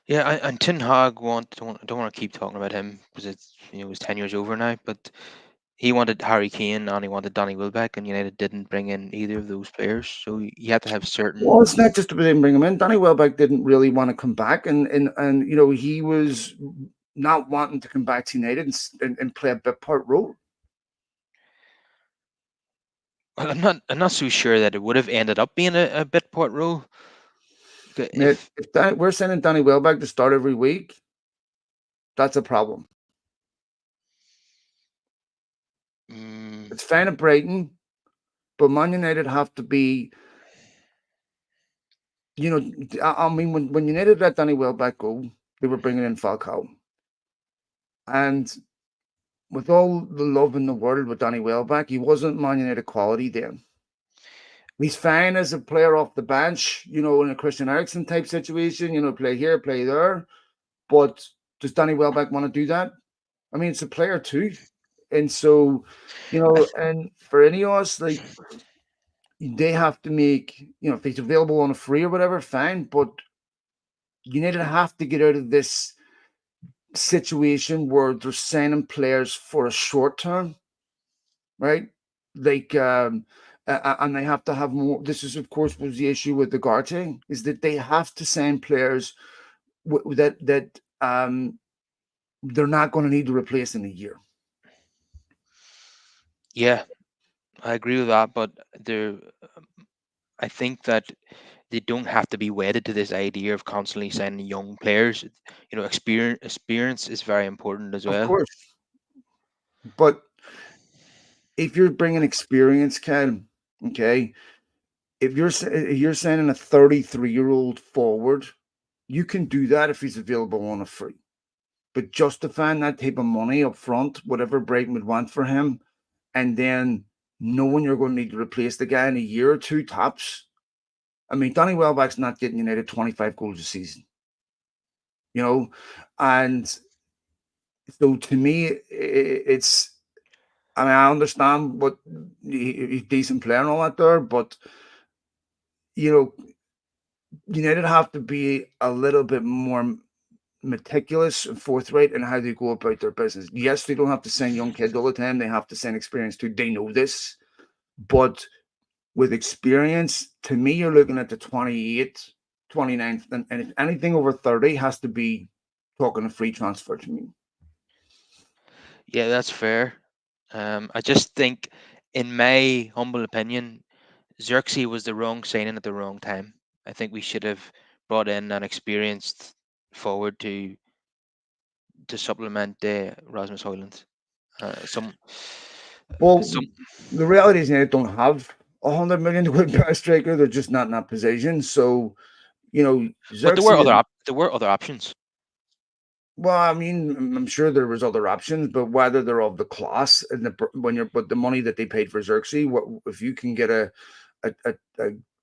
yeah, and Ten Hag don't want to keep talking about him because his tenure's over now. But he wanted Harry Kane and he wanted Danny Welbeck, and United didn't bring in either of those players. So you had to have Well, certain. it's not just about him bring him in. Danny Welbeck didn't really want to come back, and he was not wanting to come back to United and play a bit part role. Well, I'm not so sure that it would have ended up being a bit part role. Mate, If if we're sending Danny Welbeck to start every week, that's a problem. mm, It's fine at Brighton, but Man United have to be, I mean, when United let Danny Welbeck go, they were bringing in Falcao. And with all the love in the world with Danny Welbeck, he wasn't Man United quality then. He's fine as a player off the bench, in a Christian Eriksen type situation, play here, play there. But does Danny Welbeck want to do that? I mean, it's a player too. And so, I th- and for any of us, like they have to make, if he's available on a free or whatever, fine. But United have to get out of this situation where they're signing players for a short term, right? Like, and they have to have more. This is, of course, was the issue with the Garte, is that they have to sign players that they're not going to need to replace in a year. yeah, I agree with that, but there, I think that they don't have to be wedded to this idea of constantly signing young players. Experience is very important as Of well. course, but if you're bringing experience, Ken, okay, if you're signing a 33-year-old forward, you can do that if he's available on a free. But justifying that type of money up front, whatever Brighton would want for him, and then knowing you're going to need to replace the guy in a year or two tops. I mean, Danny Welbeck's not getting United 25 goals a season, you know, and so to me, it's. I mean, I understand what he's decent player and all that there, but you know, United have to be a little bit more meticulous and forthright in how they go about their business. Yes, they don't have to send young kids all the time. They have to send experience too. They know this. But with experience, to me, you're looking at the 28th, 29th, and if anything over 30 has to be talking a free transfer to me. Yeah, that's fair. I just think, in my humble opinion, Xerxes was the wrong signing at the wrong time. I think we should have brought in an experienced forward to supplement Rasmus Hoyland. Some, Well, some, the reality is they don't have 100 million to go buy a striker. They're just not in that position. So, but Xerxes is. there were other options. Well, I mean, I'm sure there was other options, but whether they're of the class and when you're but the money that they paid for Xerxes, what if you can get a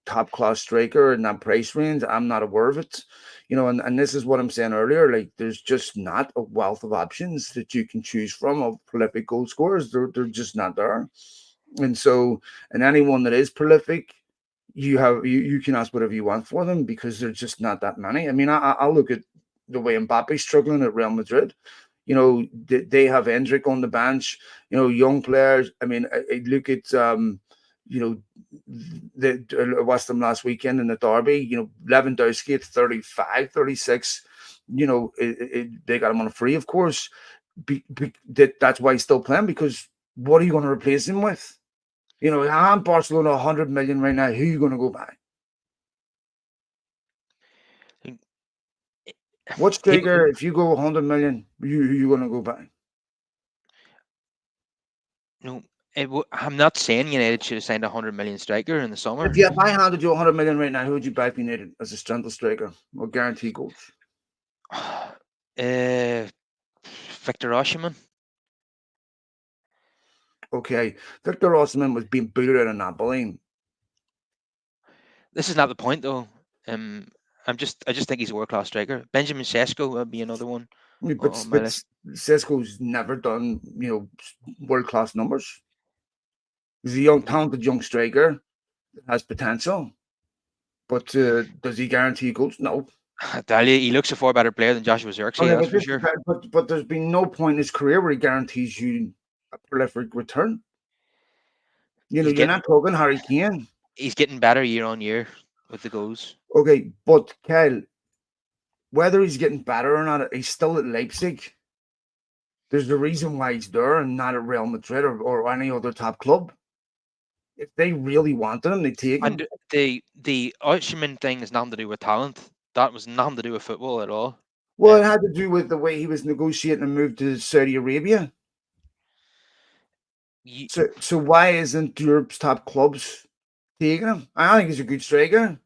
top class striker in that price range? I'm not aware of it, and this is what I'm saying earlier. Like, there's just not a wealth of options that you can choose from of prolific goal scorers. They're just not there, and so and anyone that is prolific, you can ask whatever you want for them because there's just not that many. I mean, I look at the way Mbappe's struggling at Real Madrid. They have Hendrick on the bench. Young players. I mean, I look at you know, I watched them last weekend in the derby. Lewandowski at 35, 36. They got him on a free, of course. That's why he's still playing because what are you going to replace him with? I'm Barcelona 100 million right now. Who are you going to go buy? think What People, striker, if you go 100 million, who you going to go buy? no, I'm not saying United should have signed a 100 million striker in the If summer. you if I handed you 100 million right now, who would you buy if you needed as a strength striker or guarantee goals? Victor Osimhen. Okay, Victor Osimhen was being booted out of Napoli. This is not the point though. Um, I just think he's a world class striker. Benjamin Sesko would be another one But on my but list. Cisco's never done world class numbers. He's a young, talented young striker that has potential, but does he guarantee goals? No. I tell you, he looks a far better player than Joshua Xerxes, Okay, that's but for this sure. but there's been no point in his career where he guarantees you a prolific return. He's You're getting not talking Harry Kane. he's getting better year on year with the goals. Okay, but Kyle, whether he's getting better or not, he's still at Leipzig. There's a reason why he's there and not at Real Madrid or any other top club. If they really wanted him, they take him. And the Osimhen thing has nothing to do with talent. That was nothing to do with football at all. Well, it Um, had to do with the way he was negotiating a move to Saudi Arabia. you, So why isn't Europe's top clubs taking him? I think he's a good striker.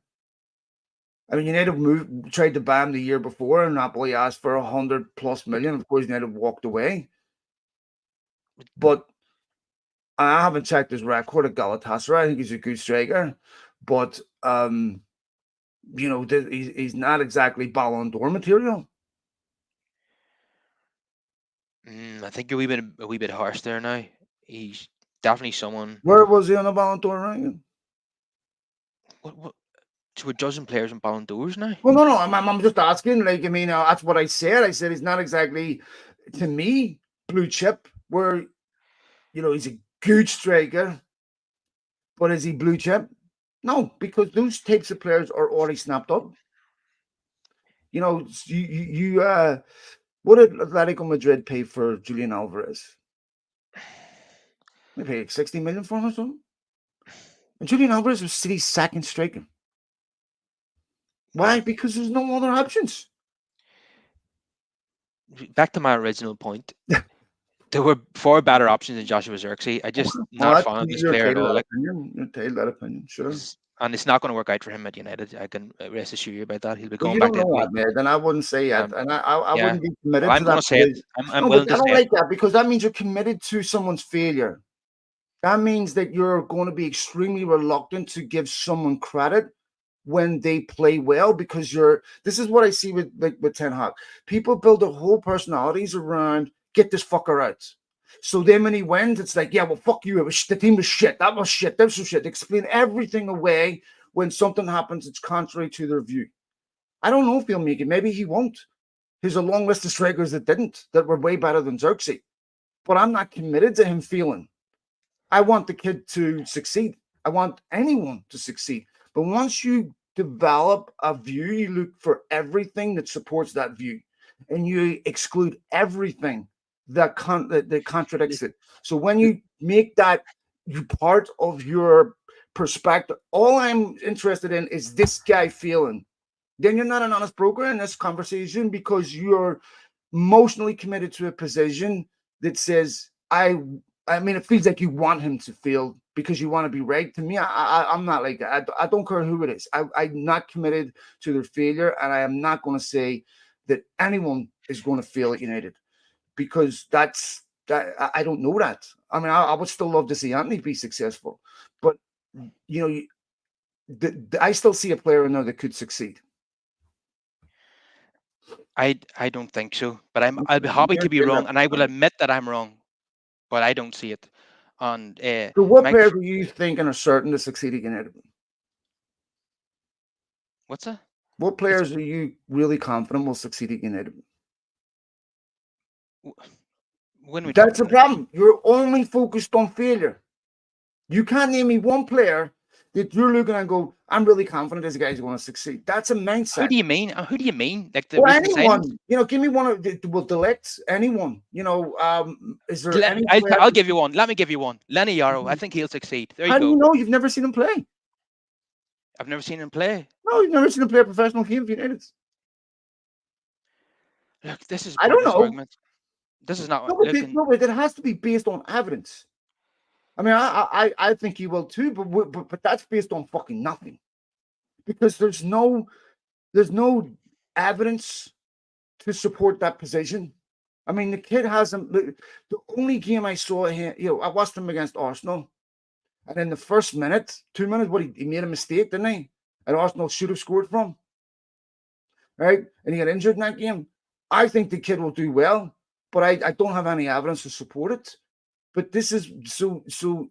I mean, tried to buy him the year before, and Napoli asked for 100 plus million. Of course, United walked away. But I haven't checked his record at Galatasaray. I think he's a good striker, but he's not exactly Ballon d'Or material. I think you're a wee bit harsh there now. He's definitely someone. Where was he on the Ballon d'Or ranking? What? So we're judging players on Ballon d'Ors now. Well, no. I'm just asking. Like, I mean, that's what I said. I said he's not exactly, to me, blue chip. Where he's a good striker, but is he blue chip? No, because those types of players are already snapped up. What did Atletico Madrid pay for Julian Alvarez? They paid 60 million for him or something. And Julian Alvarez was City's second striker. Why? Because there's no other options. Back to my original point. There were far better options than Joshua Zirkzee. I just Well, not fond of this you're player at entitled to all. that Like, opinion. You're entitled to that opinion, sure. and it's not going to work out for him at United. I can rest assure you about that. He'll be Well, going you back don't to know Italy. that, man. And I wouldn't say it. Um, And I yeah. wouldn't be Well, committed I'm to going that to say it. because I'm no, willing but to I don't say it. like that because that means you're committed to someone's failure. That means that you're going to be extremely reluctant to give someone credit when they play well because this is what I see with Ten Hag. People build their whole personalities around get this fucker out. So then when he wins, it's like, yeah, well, fuck you. The team was shit. That was shit. This was shit. They explain everything away when something happens it's contrary to their view. I don't know if he'll make it. Maybe he won't. There's a long list of strikers that didn't, that were way better than Xerxes. But I'm not committed to him feeling. I want the kid to succeed. I want anyone to succeed. But once you develop a view, you look for everything that supports that view, and you exclude everything that contradicts it. So when you make that part of your perspective, all I'm interested in is this guy feeling. Then you're not an honest broker in this conversation because you're emotionally committed to a position that says I mean, it feels like you want him to feel because you want to be right. To me, I'm not like that. I don't care who it is. I'm not committed to their failure, and I am not going to say that anyone is going to fail at United because that's that. I don't know that. I mean, I would still love to see Anthony be successful, but you know, I still see a player in there that could succeed. I don't think so. But I'll be happy You're to be entitled wrong, and I to will that. admit that I'm wrong. But I don't see it. And So, what Mike, players are you thinking are certain to succeed at United? what's that? What It's players are you really confident will succeed at United? when are we That's talking the about? problem. You're only focused on failure. You can't name me one player that you're looking and go, I'm really confident this guy's going to succeed. That's a Who mindset. do you mean? Who do you mean? Like the Or recent signings? anyone, give me one of the will delect anyone. Is there any player? I'll give you one. Let me give you one. Lenny Yarrow. I think he'll succeed. There you How do you go. know you've never seen him play? I've never seen him play. No, you've never seen him play a professional game for United. Look, this is I don't pointless know. argument. This is not No, looking. but it has to be based on evidence. I mean, I think he will too, but that's based on fucking nothing because there's no evidence to support that position. I mean, the kid hasn't. The only game I saw him, I watched him against Arsenal, and in the first minute, 2 minutes, he made a mistake, didn't he? And Arsenal should have scored from, right? And he got injured in that game. I think the kid will do well, but I don't have any evidence to support it. But this is so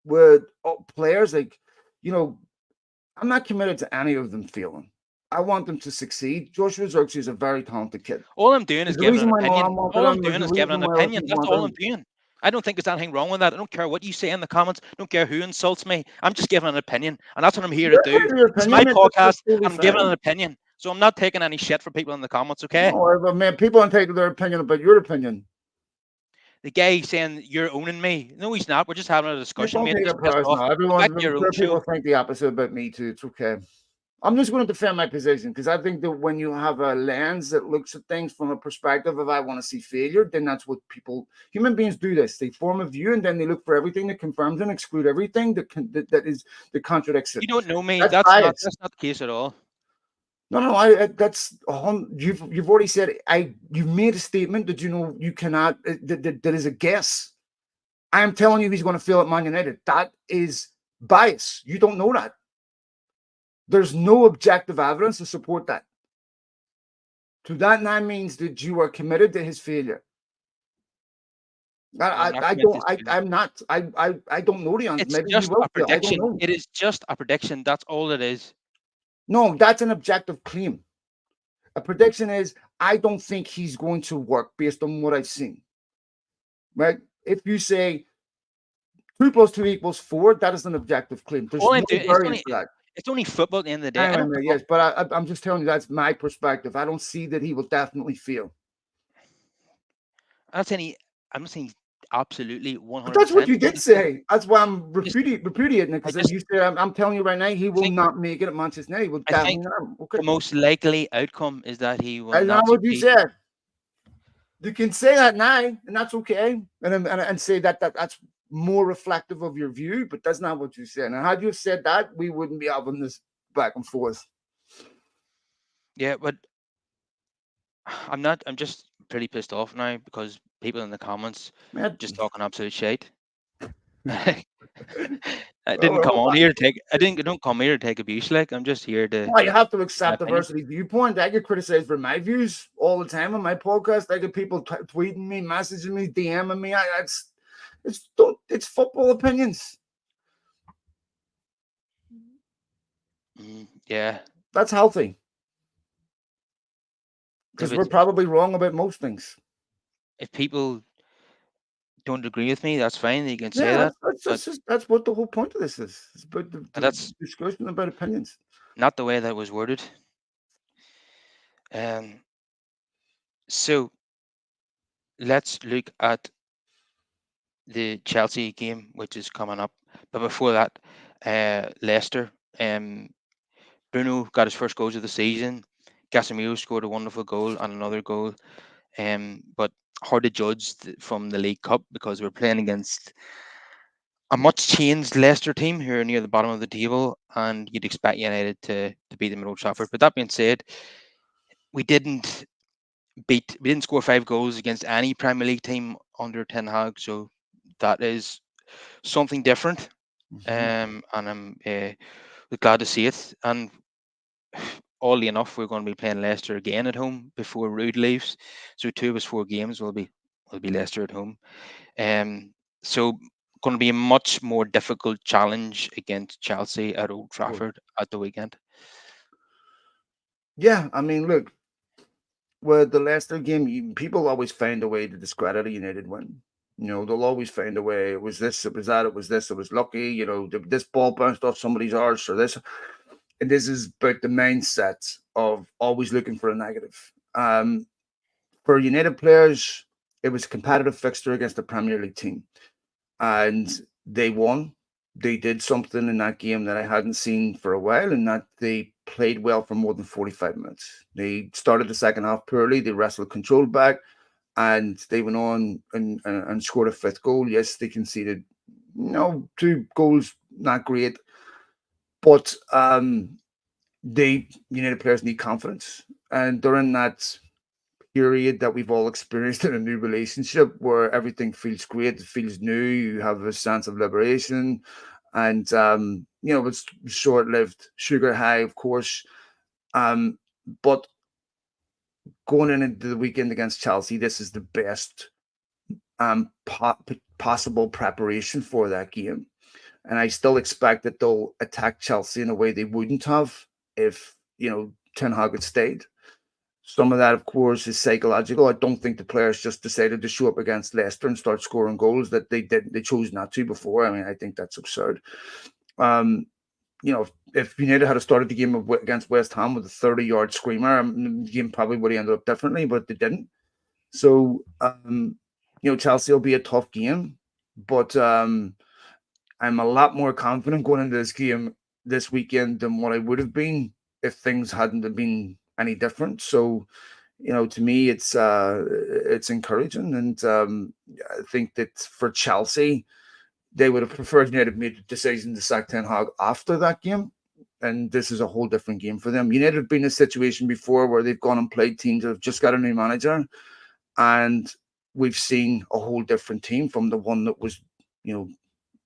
with players like, I'm not committed to any of them failing. I want them to succeed. Joshua Zirkzee is a very talented kid. All I'm doing is There's a giving an reason why opinion. Moran wanted All I'm him. There's doing a is giving reason an why other opinion. people That's wanted all I'm him. doing. I don't think there's anything wrong with that. I don't care what you say in the comments. I don't care who insults me. I'm just giving an opinion, and that's what I'm here to You're do. entitled to your This is opinion, my mate. That's podcast, totally and I'm giving an fine. opinion. So I'm not taking any shit from people in the comments. Okay? No, but man, people entitled their opinion about your opinion. The guy saying you're owning me. No, he's not. We're just having a Mate, discussion, don't mate. take Just it pissed off. personal. Go back Everyone, to I'm your own sure show. people think the opposite about me too. It's okay. I'm just going to defend my position because I think that when you have a lens that looks at things from a perspective of I want to see failure, then that's what human beings do this. They form a view and then they look for everything that confirms and exclude everything that contradicts it. You don't know me. That's That's not bias. that's not the case at all. No, that's you've already said you've made a statement that you cannot that is a guess. I am telling you he's going to fail at Man United. That is bias. You don't know that. There's no objective evidence to support that. So that now means that you are committed to his failure. No, I'm not I committed don't. to this. I'm not. I don't know the answer. It's Maybe he just will a fail. I don't prediction. know. It is just a prediction. That's all it is. No, that's an objective claim. A prediction is I don't think he's going to work based on what I've seen. Right? If you say 2 plus 2 equals 4, that is an objective claim. There's All I'm no doing, variance to that. it's only football at the end of the day. I don't Anyway, give up. yes, but I'm just telling you that's my perspective. I don't see that he will definitely fail. I'm not saying I'm not saying absolutely But that's what 100%. you I'm did just saying, say. That's why I'm just, repudiating it I because just, you said I'm telling you right now he I will think, not make it at Manchester United. He will I think definitely not. the Okay, most likely outcome is that he will that's not not what you succeed. said. You can say that now, and that's okay, and say that's more reflective of your view. But that's not what you said. And had you said that, we wouldn't be having this back and forth. Yeah, but I'm not. I'm just pretty pissed off now because people in the comments Man, just talking absolute shit. I didn't come well, on here to take. I don't come here to take abuse. Like I'm just here to well, you have to my accept opinion. diversity viewpoint. I get criticized for my views all the time on my podcast. I get people tweeting me, messaging me, DMing me. It's football opinions. Yeah, That's healthy yeah, because we're but probably wrong about most things. if people don't agree with me, that's fine. They can say Yeah, that, but that's what the whole point of this is. It's about the that's discussion about opinions. not the way that was worded. Um, so let's look at the Chelsea game, which is coming up. But before that, Leicester. Um, Bruno got his first goals of the season. Casemiro scored a wonderful goal and another goal. But hard to judge from the League Cup because we're playing against a much changed Leicester team who are near the bottom of the table, and you'd expect United to beat them at Old Trafford. But that being said, we didn't we didn't score 5 goals against any Premier League team under Ten Hag, so that is something different. Mm-hmm. And I'm glad to see it. And oddly enough, we're going to be playing Leicester again at home before Rude leaves. So 2 of his 4 games will be Leicester at home. So going to be a much more difficult challenge against Chelsea at Old Trafford at the weekend. Yeah, I mean, look, with the Leicester game, people always find a way to discredit a United win. They'll always find a way. It was this, it was that, it was this, it was lucky. This ball bounced off somebody's arse or this. And this is about the mindset of always looking for a negative. For United players, it was a competitive fixture against a Premier League team, and they won. They did something in that game that I hadn't seen for a while, and that they played well for more than 45 minutes. They started the second half poorly. They wrestled control back, and they went on and scored a fifth goal. Yes, they conceded, 2 goals, not great, but they United players need confidence, and during that period that we've all experienced in a new relationship where everything feels great, it feels new, you have a sense of liberation, and it's short-lived sugar high, of course. But going into the weekend against Chelsea, this is the best possible preparation for that game. And I still expect that they'll attack Chelsea in a way they wouldn't have if, Ten Hag had stayed. Some of that, of course, is psychological. I don't think the players just decided to show up against Leicester and start scoring goals that they didn't. They chose not to before. I mean, I think that's absurd. Um, if United had started the game against West Ham with a 30-yard screamer, the game probably would have ended up differently, but they didn't. So, Chelsea will be a tough game, but I'm a lot more confident going into this game this weekend than what I would have been if things hadn't have been any different. So, to me, it's encouraging, and I think that for Chelsea, they would have preferred United made the decision to sack Ten Hag after that game, and this is a whole different game for them. United have been in a situation before where they've gone and played teams that have just got a new manager, and we've seen a whole different team from the one that was you know,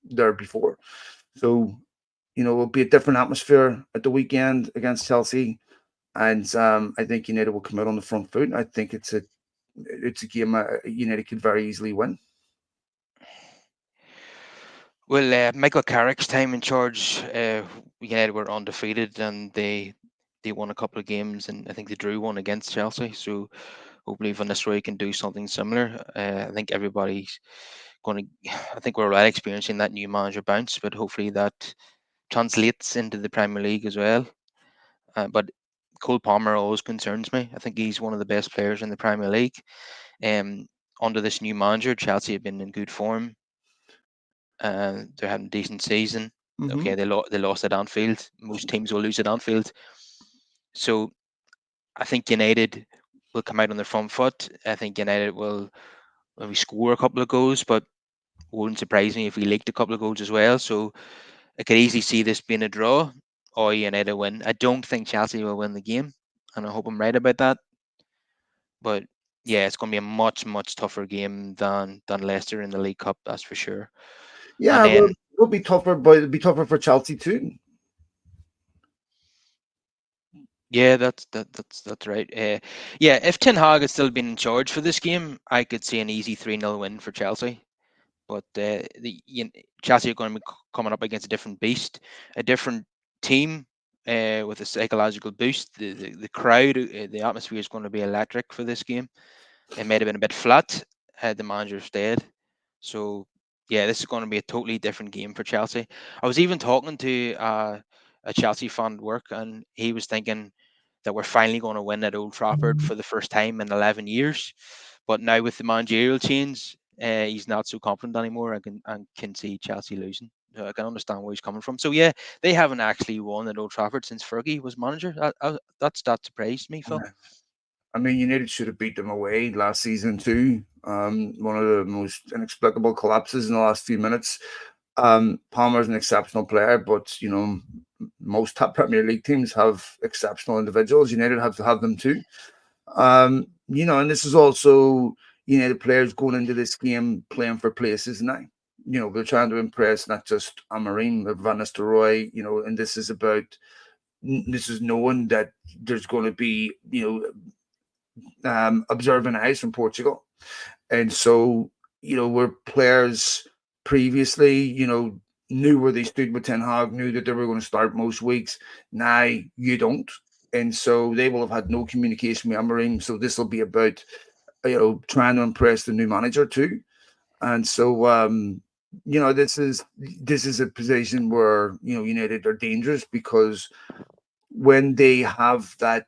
there before. So, it'll be a different atmosphere at the weekend against Chelsea, and I think United will come out on the front foot. I think it's a game United could very easily win. Well, Michael Carrick's time in charge, United were undefeated and they won a couple of games, and I think they drew one against Chelsea. So hopefully Van Nistelrooy can do something similar. I think everybody's going to. I think we're already experiencing that new manager bounce, but hopefully that translates into the Premier League as well. But Cole Palmer always concerns me. I think he's one of the best players in the Premier League. Um, Under this new manager, Chelsea have been in good form. They're having a decent season. Hmm. Okay, they lost at Anfield. Most teams will lose at Anfield. So I think United will come out on their front foot. I think United will maybe score a couple of goals, but wouldn't surprise me if we leaked a couple of goals as well. So I could easily see this being a draw or United win. I don't think Chelsea will win the game, and I hope I'm right about that. But yeah, it's going to be a much tougher game than Leicester in the League Cup, that's for sure. And Yeah, well, then it'll be tougher, but it'll be tougher for Chelsea too. yeah, that's right. Yeah, if Ten Hag had still been in charge for this game, I could see an easy 3-0 win for Chelsea. But Chelsea are going to be coming up against a different beast, a different team with a psychological boost. The crowd, the atmosphere is going to be electric for this game. It might have been a bit flat had the manager stayed. So yeah, this is going to be a totally different game for Chelsea. I was even talking to a Chelsea fan at work, and he was thinking that we're finally going to win at Old Trafford for the first time in 11 years. But now with the managerial change, he's not so confident anymore. I can see Chelsea losing. So I can understand where he's coming from. So yeah, they haven't actually won at Old Trafford since Fergie was manager. That surprised me, Phil. I mean, United should have beat them away last season too. One of the most inexplicable collapses in the last few minutes. Palmer's an exceptional player, but most top Premier League teams have exceptional individuals. United have to have them too. And this is also United players going into this game playing for places now. They're trying to impress not just Amorim, but Van Nistelrooy. And this is knowing that there's going to be observant eyes from Portugal. And so, where players previously, knew where they stood with Ten Hag, knew that they were going to start most weeks. Now you don't. And so they will have had no communication with Amorim. So this will be about, trying to impress the new manager too. And so, this is a position where, United are dangerous because when they have that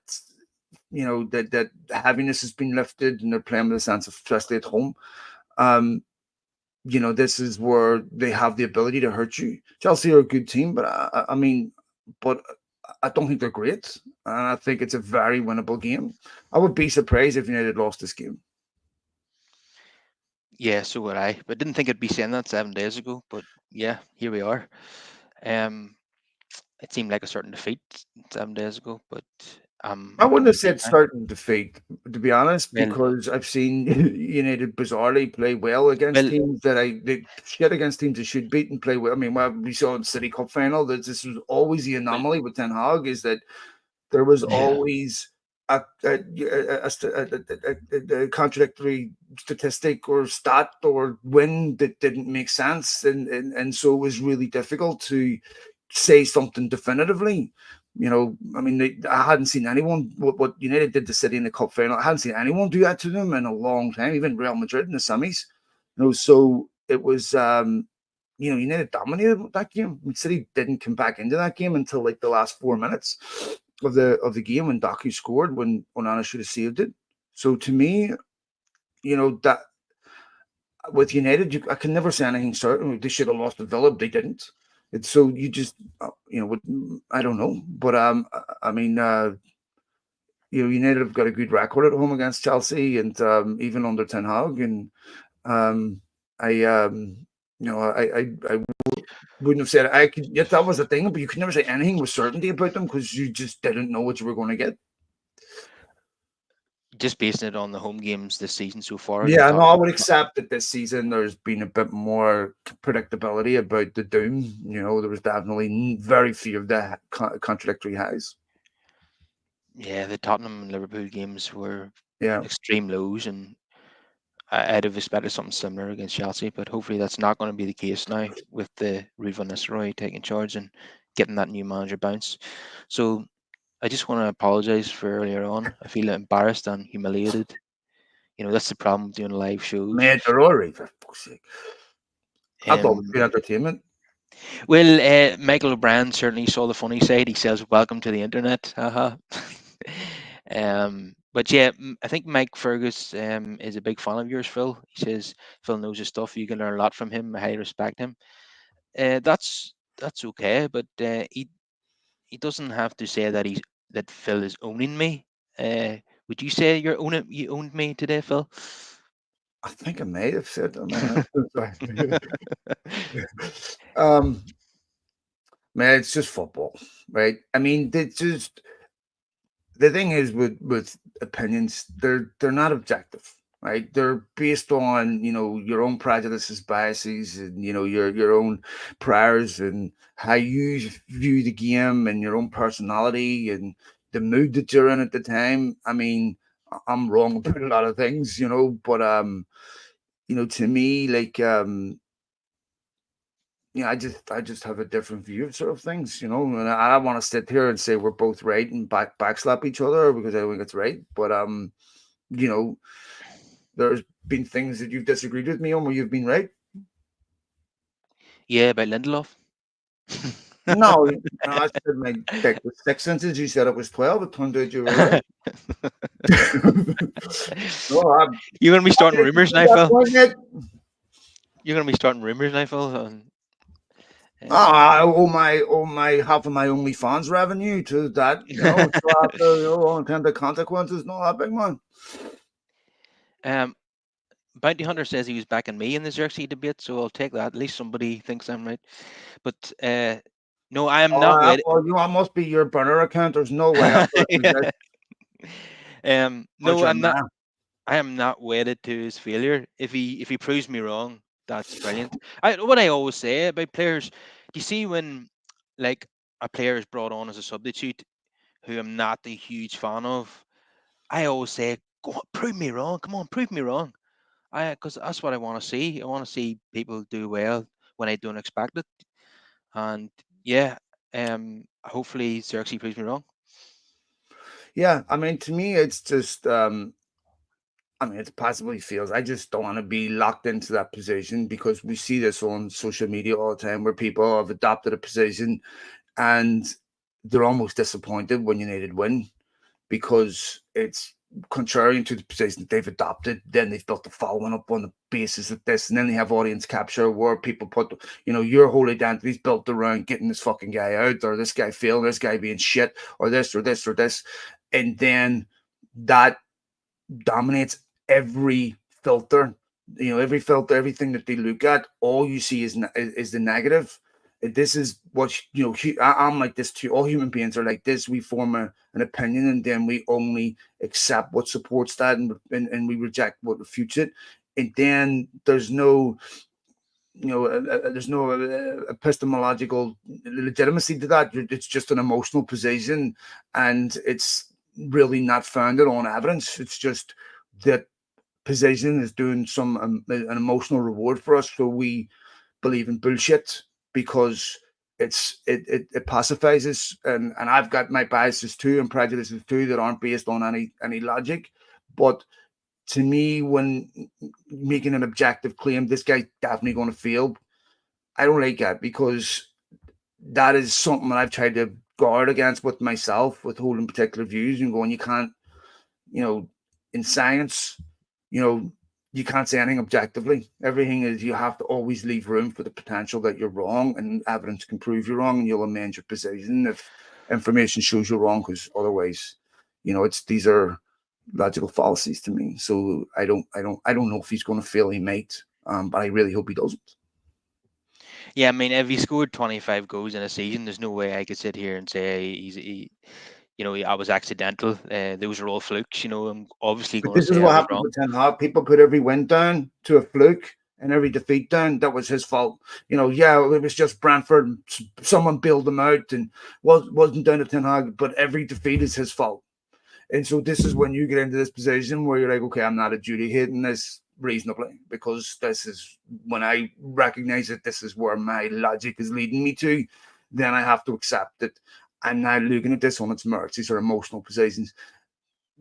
that heaviness has been lifted and they're playing with a sense of especially at home. Um, this is where they have the ability to hurt you. Chelsea are a good team, but I mean, but I don't think they're great, and I think it's a very winnable game. I would be surprised if United lost this game. Yeah, so would I. But didn't think I'd be saying that 7 days ago. But yeah, here we are. Um, it seemed like a certain defeat 7 days ago, but I I'm wouldn't have completely said fine. certain defeat, to be honest, Well, because I've seen United bizarrely play well against well, teams they shit against teams they should beat and play well. I mean, what we saw in City Cup final, that this was always the well, anomaly with Ten Hag is that there was yeah, always a contradictory statistic or stat or win that didn't make sense, and so it was really difficult to say something definitively. I mean, I hadn't seen anyone what United did to City in the cup final. I hadn't seen anyone do that to them in a long time, even Real Madrid in the semis. So it was United dominated that game. City didn't come back into that game until like the last 4 minutes of the game when Doku scored when Onana should have saved it. So to me, that with United, I can never say anything certain. They should have lost to Villa, but they didn't. It's so you just I don't know, but I mean, United have got a good record at home against Chelsea, and even under Ten Hag, and um, I I wouldn't have said I could. Yet that was the thing, but you could never say anything with certainty about them because you just didn't know what you were going to get. just basing it on the home games this season so far, the Yeah, no, I Tottenham. would accept that this season there's been a bit more predictability about the doom. There was definitely very few of the contradictory highs. Yeah, the Tottenham and Liverpool games were Yeah. extreme lows, and I'd have expected something similar against Chelsea, but hopefully that's not going to be the case now with the Ruben Nistelrooy taking charge and getting that new manager bounce. So I just want to apologise for earlier on. I feel embarrassed and humiliated. That's the problem with doing live shows. Man, they're all right, for fuck's sake. I thought it was Um, good entertainment. well, Michael O'Brien certainly saw the funny side. He says, "Welcome to the internet." Haha. But yeah, I think Mike Fergus is a big fan of yours, Phil. He says Phil knows his stuff. You can learn a lot from him. I highly respect him. That's okay, but he doesn't have to say that Phil is owning me. Uh, would you say you owned me today, Phil? I think I may have said that, man. Sorry. um, man, it's just football, right? I mean, they just the thing is with opinions, they're not objective, right? They're based on your own prejudices, biases, and your own priors and how you view the game and your own personality and the mood that you're in at the time. I mean, I'm wrong about a lot of things, but to me, like I just have a different view of sort of things, and I don't want to sit here and say we're both right and backslap each other because I think it's right. But you know, there's been things that you've disagreed with me on where you've been right. Yeah, about Lindelof. No, I said my dick was 6 inches. You said it was 12. It turned out you were right. No, You're gonna be I starting didn't rumors see now, that Phil. point yet. You're gonna be starting rumors now, Phil. Ah, I owe my half of my OnlyFans revenue to that, so after unintended consequences, not that big man. um, Bounty Hunter says he was backing me in the Xerxes debate, so I'll take that. At least somebody thinks I'm right. But no, I am not wed. Well, I must be your burner account. There's no way I'm going to get No, much I'm on not. that. I am not wedded to his failure. If he proves me wrong, that's brilliant. What I always say about players, do you see when like a player is brought on as a substitute who I'm not a huge fan of, I always say, "Go on, prove me wrong. Come on, prove me wrong." Because that's what I want to see. I want to see people do well when I don't expect it. And yeah, hopefully Xerxes proves me wrong. Yeah, I mean, to me, it's just, I mean, it possibly feels I just don't want to be locked into that position because we see this on social media all the time where people have adopted a position and they're almost disappointed when United win because it's contrary to the position that they've adopted. Then they've built the following up on the basis of this, and then they have audience capture where people put, your whole identity's built around getting this fucking guy out, or this guy failing, this guy being shit, or this, or this, or this, and then that dominates every filter. Every filter, everything that they look at, all you see is the negative. This is what I'm like this too. All human beings are like this. We form an opinion, and then we only accept what supports that, and we reject what refutes it. And then there's no epistemological legitimacy to that. It's just an emotional position, and it's really not founded on evidence. It's just that position is doing some an emotional reward for us, so we believe in bullshit because it pacifies us, and I've got my biases too and prejudices too that aren't based on any logic, but to me, when making an objective claim, this guy's definitely going to fail, I don't like that because that is something that I've tried to guard against with myself, with holding particular views and going, you can't, you know, in science, you know, you can't say anything objectively. Everything is you have to always leave room for the potential that you're wrong, and evidence can prove you wrong, and you'll amend your position if information shows you're wrong, because otherwise, these are logical fallacies to me. So I don't know if he's going to fail. He might, but I really hope he doesn't. Yeah, I mean, if he scored 25 goals in a season, there's no way I could sit here and say I was accidental. Those are all flukes. I'm obviously But going to this is say I what was happens wrong. with Ten Hag. People put every win down to a fluke and every defeat down. That was his fault. Yeah, it was just Brentford. Someone bailed them out and wasn't down to Ten Hag. But every defeat is his fault. And so this is when you get into this position where you're like, okay, I'm not adjudicating this reasonably because this is when I recognize that this is where my logic is leading me to, then I have to accept that I'm not looking at this on its merits. These are emotional positions.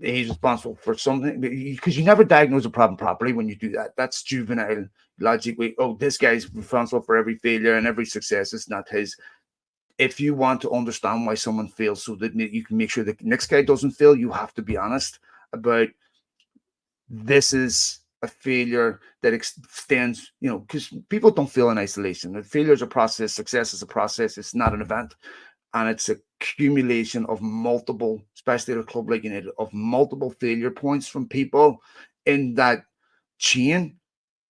He's responsible for something because you never diagnose a problem properly when you do that. That's juvenile logic. This guy's responsible for every failure and every success. It's not his. If you want to understand why someone fails so that you can make sure the next guy doesn't fail, you have to be honest about this is a failure that extends, because people don't fail in isolation. Failure is a process, success is a process, it's not an event. And it's a accumulation of multiple, especially at a club like United, of multiple failure points from people in that chain.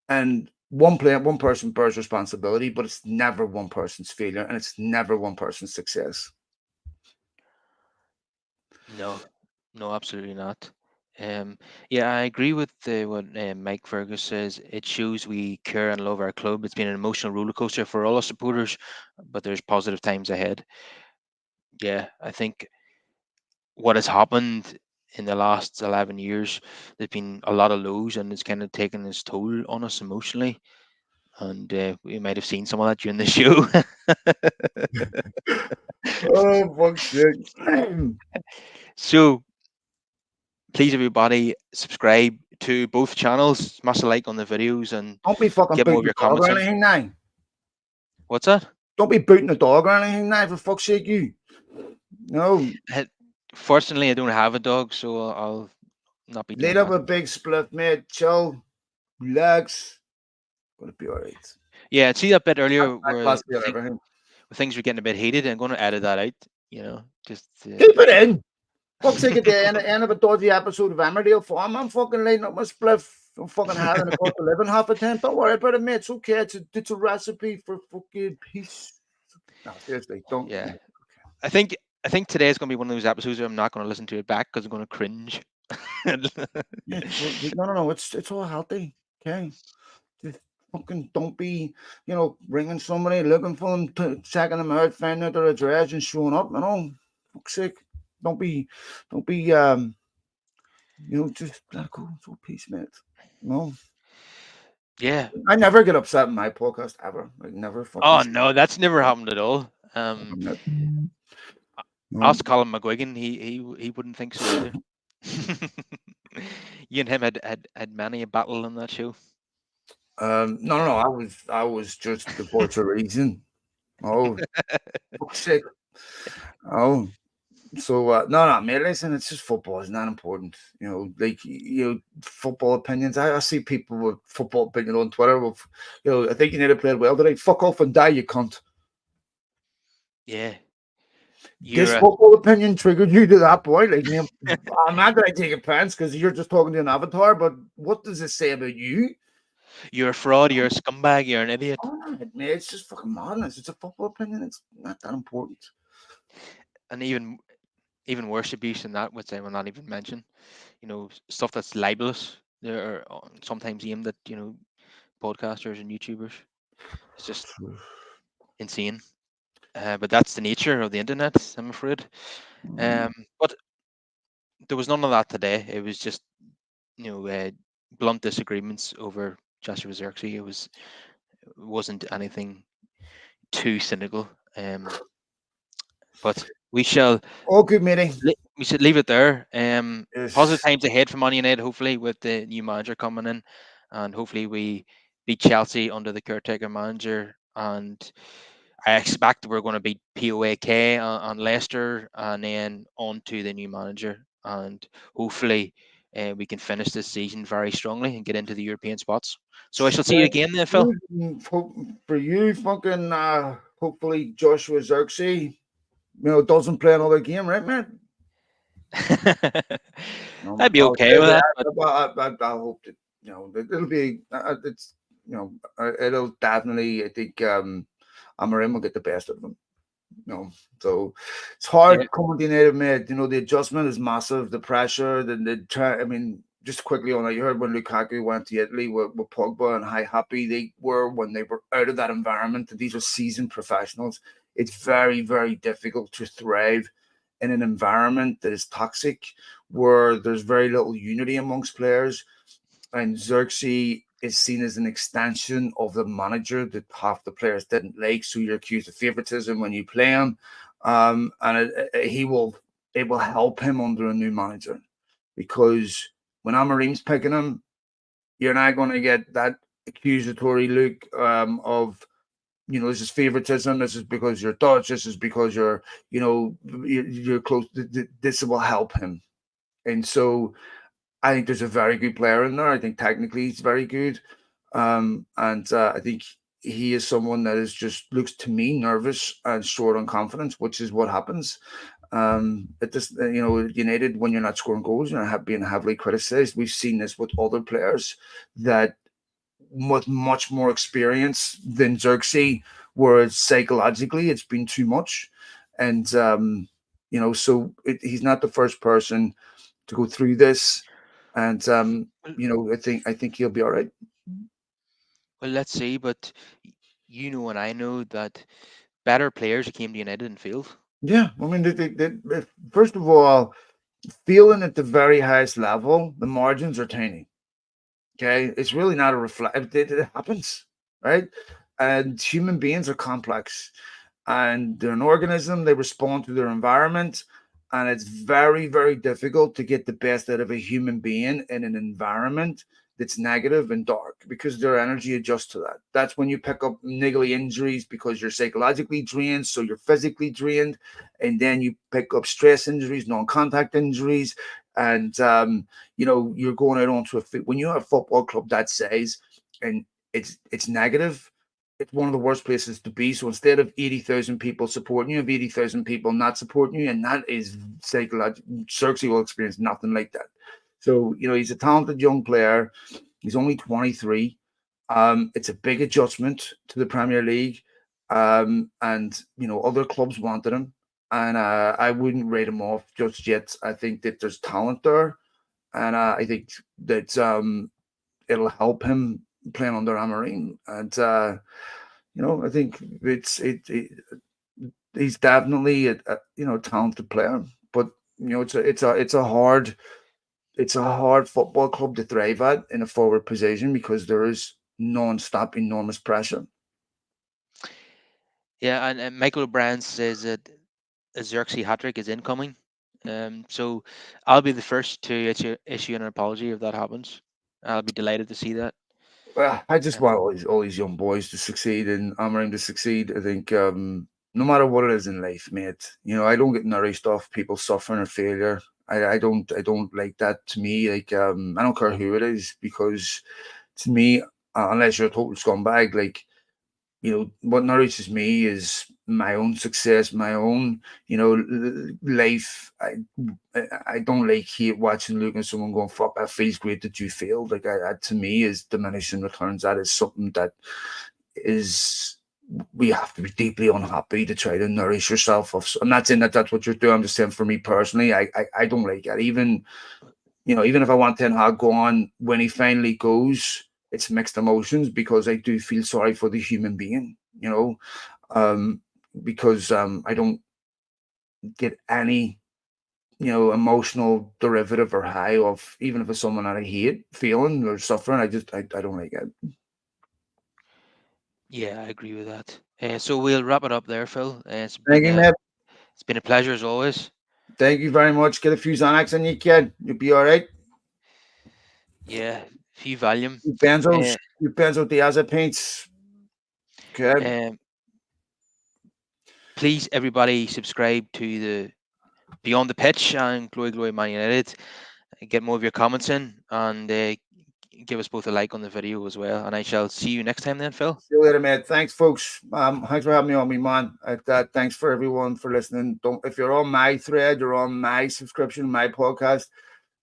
And one person bears responsibility, but it's never one person's failure and it's never one person's success. No, no, absolutely not. Yeah, I agree with what Mike Fergus says. It shows we care and love our club. It's been an emotional roller coaster for all our supporters, but there's positive times ahead. Yeah, I think what has happened in the last 11 years, there's been a lot of lows, and it's kind of taken its toll on us emotionally. And we might have seen some of that during the show. Oh, fuck's sake. So please, everybody, subscribe to both channels, smash a like on the videos, and Don't be fucking get more of booting the your dog or comments in. anything now. What's that? Don't be booting the dog or anything now, for fuck's sake, you. No. Uh, Fortunately, I don't have a dog, so I'll not be Lit doing up that. a big split, mate. Chill. Relax. Gonna be alright. Yeah, see that bit earlier I where pass you everything. things were getting a bit heated. I'm going to edit that out. Just Keep it keep. in. Fuck's sake, at the end of a dodgy episode of Emmerdale Farm, I'm fucking lighting up my spliff. I'm fucking having a cost of living half a time. Don't worry about it, mate. It's okay. It's a recipe for fucking peace. No, seriously, don't. Yeah, I think I think today is going to be one of those episodes where I'm not going to listen to it back because I'm going to cringe. Yeah, no, no, no. It's all healthy. Okay, just fucking don't be, ringing somebody, looking for them, checking them out, finding out their address, and showing up. Fuck's sake. Don't be, don't be. Just let it go. It's all peace, mate. No, Yeah. I never get upset in my podcast ever. Like never fucking. Oh no, that's never happened at all. No. Ask Colin McGuigan, he wouldn't think so either. You and him had many a battle on that show. No, no, no. I was just the voice of reason. Oh, fuck's sake. Oh, so no, no, mate. Listen, it's just football. It's not important. Football opinions. I see people with football opinion on Twitter. I think you need to play well today. Fuck off and die, you cunt. Yeah, This you're a football opinion triggered you to that point. Like, I'm not gonna take offense because you're just talking to an avatar. But what does it say about you? you're a fraud. You're a scumbag. You're an idiot. Oh, no, mate, it's just fucking madness. It's a football opinion. It's not that important. And even worse abuse than that, which I will not even mention. Stuff that's libelous. There are sometimes aimed at podcasters and YouTubers. It's just insane. But that's the nature of the internet, I'm afraid. But there was none of that today. It was just blunt disagreements over Joshua Xerxes. It wasn't anything too cynical. But we shall All good, matey. we should leave it there. Positive Yes. times ahead for Man United, hopefully, with the new manager coming in, and hopefully we beat Chelsea under the caretaker manager. And I expect we're going to beat POAK on Leicester, and then on to the new manager. And hopefully, we can finish this season very strongly and get into the European spots. So I shall see you again then, Phil. Hope for you, fucking. Hopefully, Joshua Xerxes, doesn't play another game, right, man? No, I'd be okay with that, but I hope that it'll be. It's it'll definitely. I think Amorim will get the best of them. You know, so it's Yeah, hard coming to United, mate. You know, the adjustment is massive, the pressure, the try. I mean, just quickly on that, you heard when Lukaku went to Italy with Pogba and how happy they were when they were out of that environment. That these are seasoned professionals. It's very, very difficult to thrive in an environment that is toxic, where there's very little unity amongst players, and Xerxes is seen as an extension of the manager that half the players didn't like. So you're accused of favoritism when you play him, and it will help him under a new manager, because when Amorim's picking him, you're not going to get that accusatory look of, this is favoritism. This is because you're Dutch. This is because you're close. This will help him, and so I think there's a very good player in there. I think technically he's very good, and I think he is someone that is just looks to me nervous and short on confidence, which is what happens. At this, United, when you're not scoring goals, you're not being heavily criticized. We've seen this with other players that with much more experience than Xerxes, whereas psychologically it's been too much, and he's not the first person to go through this, and well, I think he'll be all right. well, let's see. But you know, and I know that better players who came to United and failed. Yeah, I mean, first of all, feeling at the very highest level, the margins are tiny. Okay, it's really not a reflect. It happens, right? And human beings are complex, and they're an organism. They respond to their environment, and it's very, very difficult to get the best out of a human being in an environment that's negative and dark, because their energy adjusts to that. That's when you pick up niggly injuries, because you're psychologically drained, so you're physically drained, and then you pick up stress injuries, non-contact injuries, and you're going out onto when you have a football club that size, and it's negative, it's one of the worst places to be. So instead of 80,000 people supporting you, have 80,000 people not supporting you, and that is psychological. Xerxes will experience nothing like that. So he's a talented young player. He's only 23. It's a big adjustment to the Premier League, and other clubs wanted him, and I wouldn't rate him off just yet. I think that there's talent there, and I think that it'll help him playing under Amorim, and I think he's definitely a talented player, but it's a hard football club to thrive at in a forward position, because there is non-stop enormous pressure. Yeah, and Michael O'Brien says that a Xerxes hat trick is incoming. So I'll be the first to issue an apology if that happens. I'll be delighted to see that. Well, I just Uh, want all these young boys to succeed and Amarim to succeed. I think no matter what it is in life, mate, I don't get nourished off people suffering or failure. I don't like that. To me, like, I don't care who it is, because to me, unless you're a total scumbag, like, what nourishes me is my own success, my own, life. I don't like hate watching, looking at someone going, fuck, that feels great that you failed. Like, that to me is diminishing returns. That is something that is, we have to be deeply unhappy to try to nourish yourself. I'm not saying that that's what you're doing. I'm just saying, for me personally, I don't like it. Even if I want Ten Hag go on, when he finally goes, it's mixed emotions, because I do feel sorry for the human being, um, because I don't get any, emotional derivative or high of, even if it's someone that I hate feeling or suffering. I don't like it. yeah, I agree with that. So we'll wrap it up there, Phil. It's Thank been you, a mate. it's been a pleasure as always. Thank you very much. Get a few Xanax in you, kid. You'll be all right. Yeah, few volume. You benzos, Uh, you benzodiazepines. Okay. um, Please, everybody, subscribe to the Beyond the Pitch and Glory Glory Man United. Get more of your comments in, and give us both a like on the video as well. And I shall see you next time then, Phil. See you later, man. Thanks, folks. Thanks for having me on, me man. Thanks for everyone for listening. Don't If you're on my thread or on my subscription, my podcast,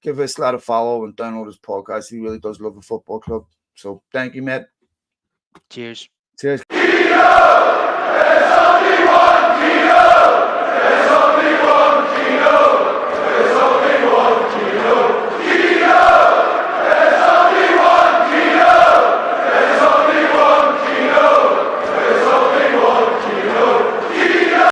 give us a lot of follow and download his podcast. He really does love the football club. So thank you, mate. Cheers.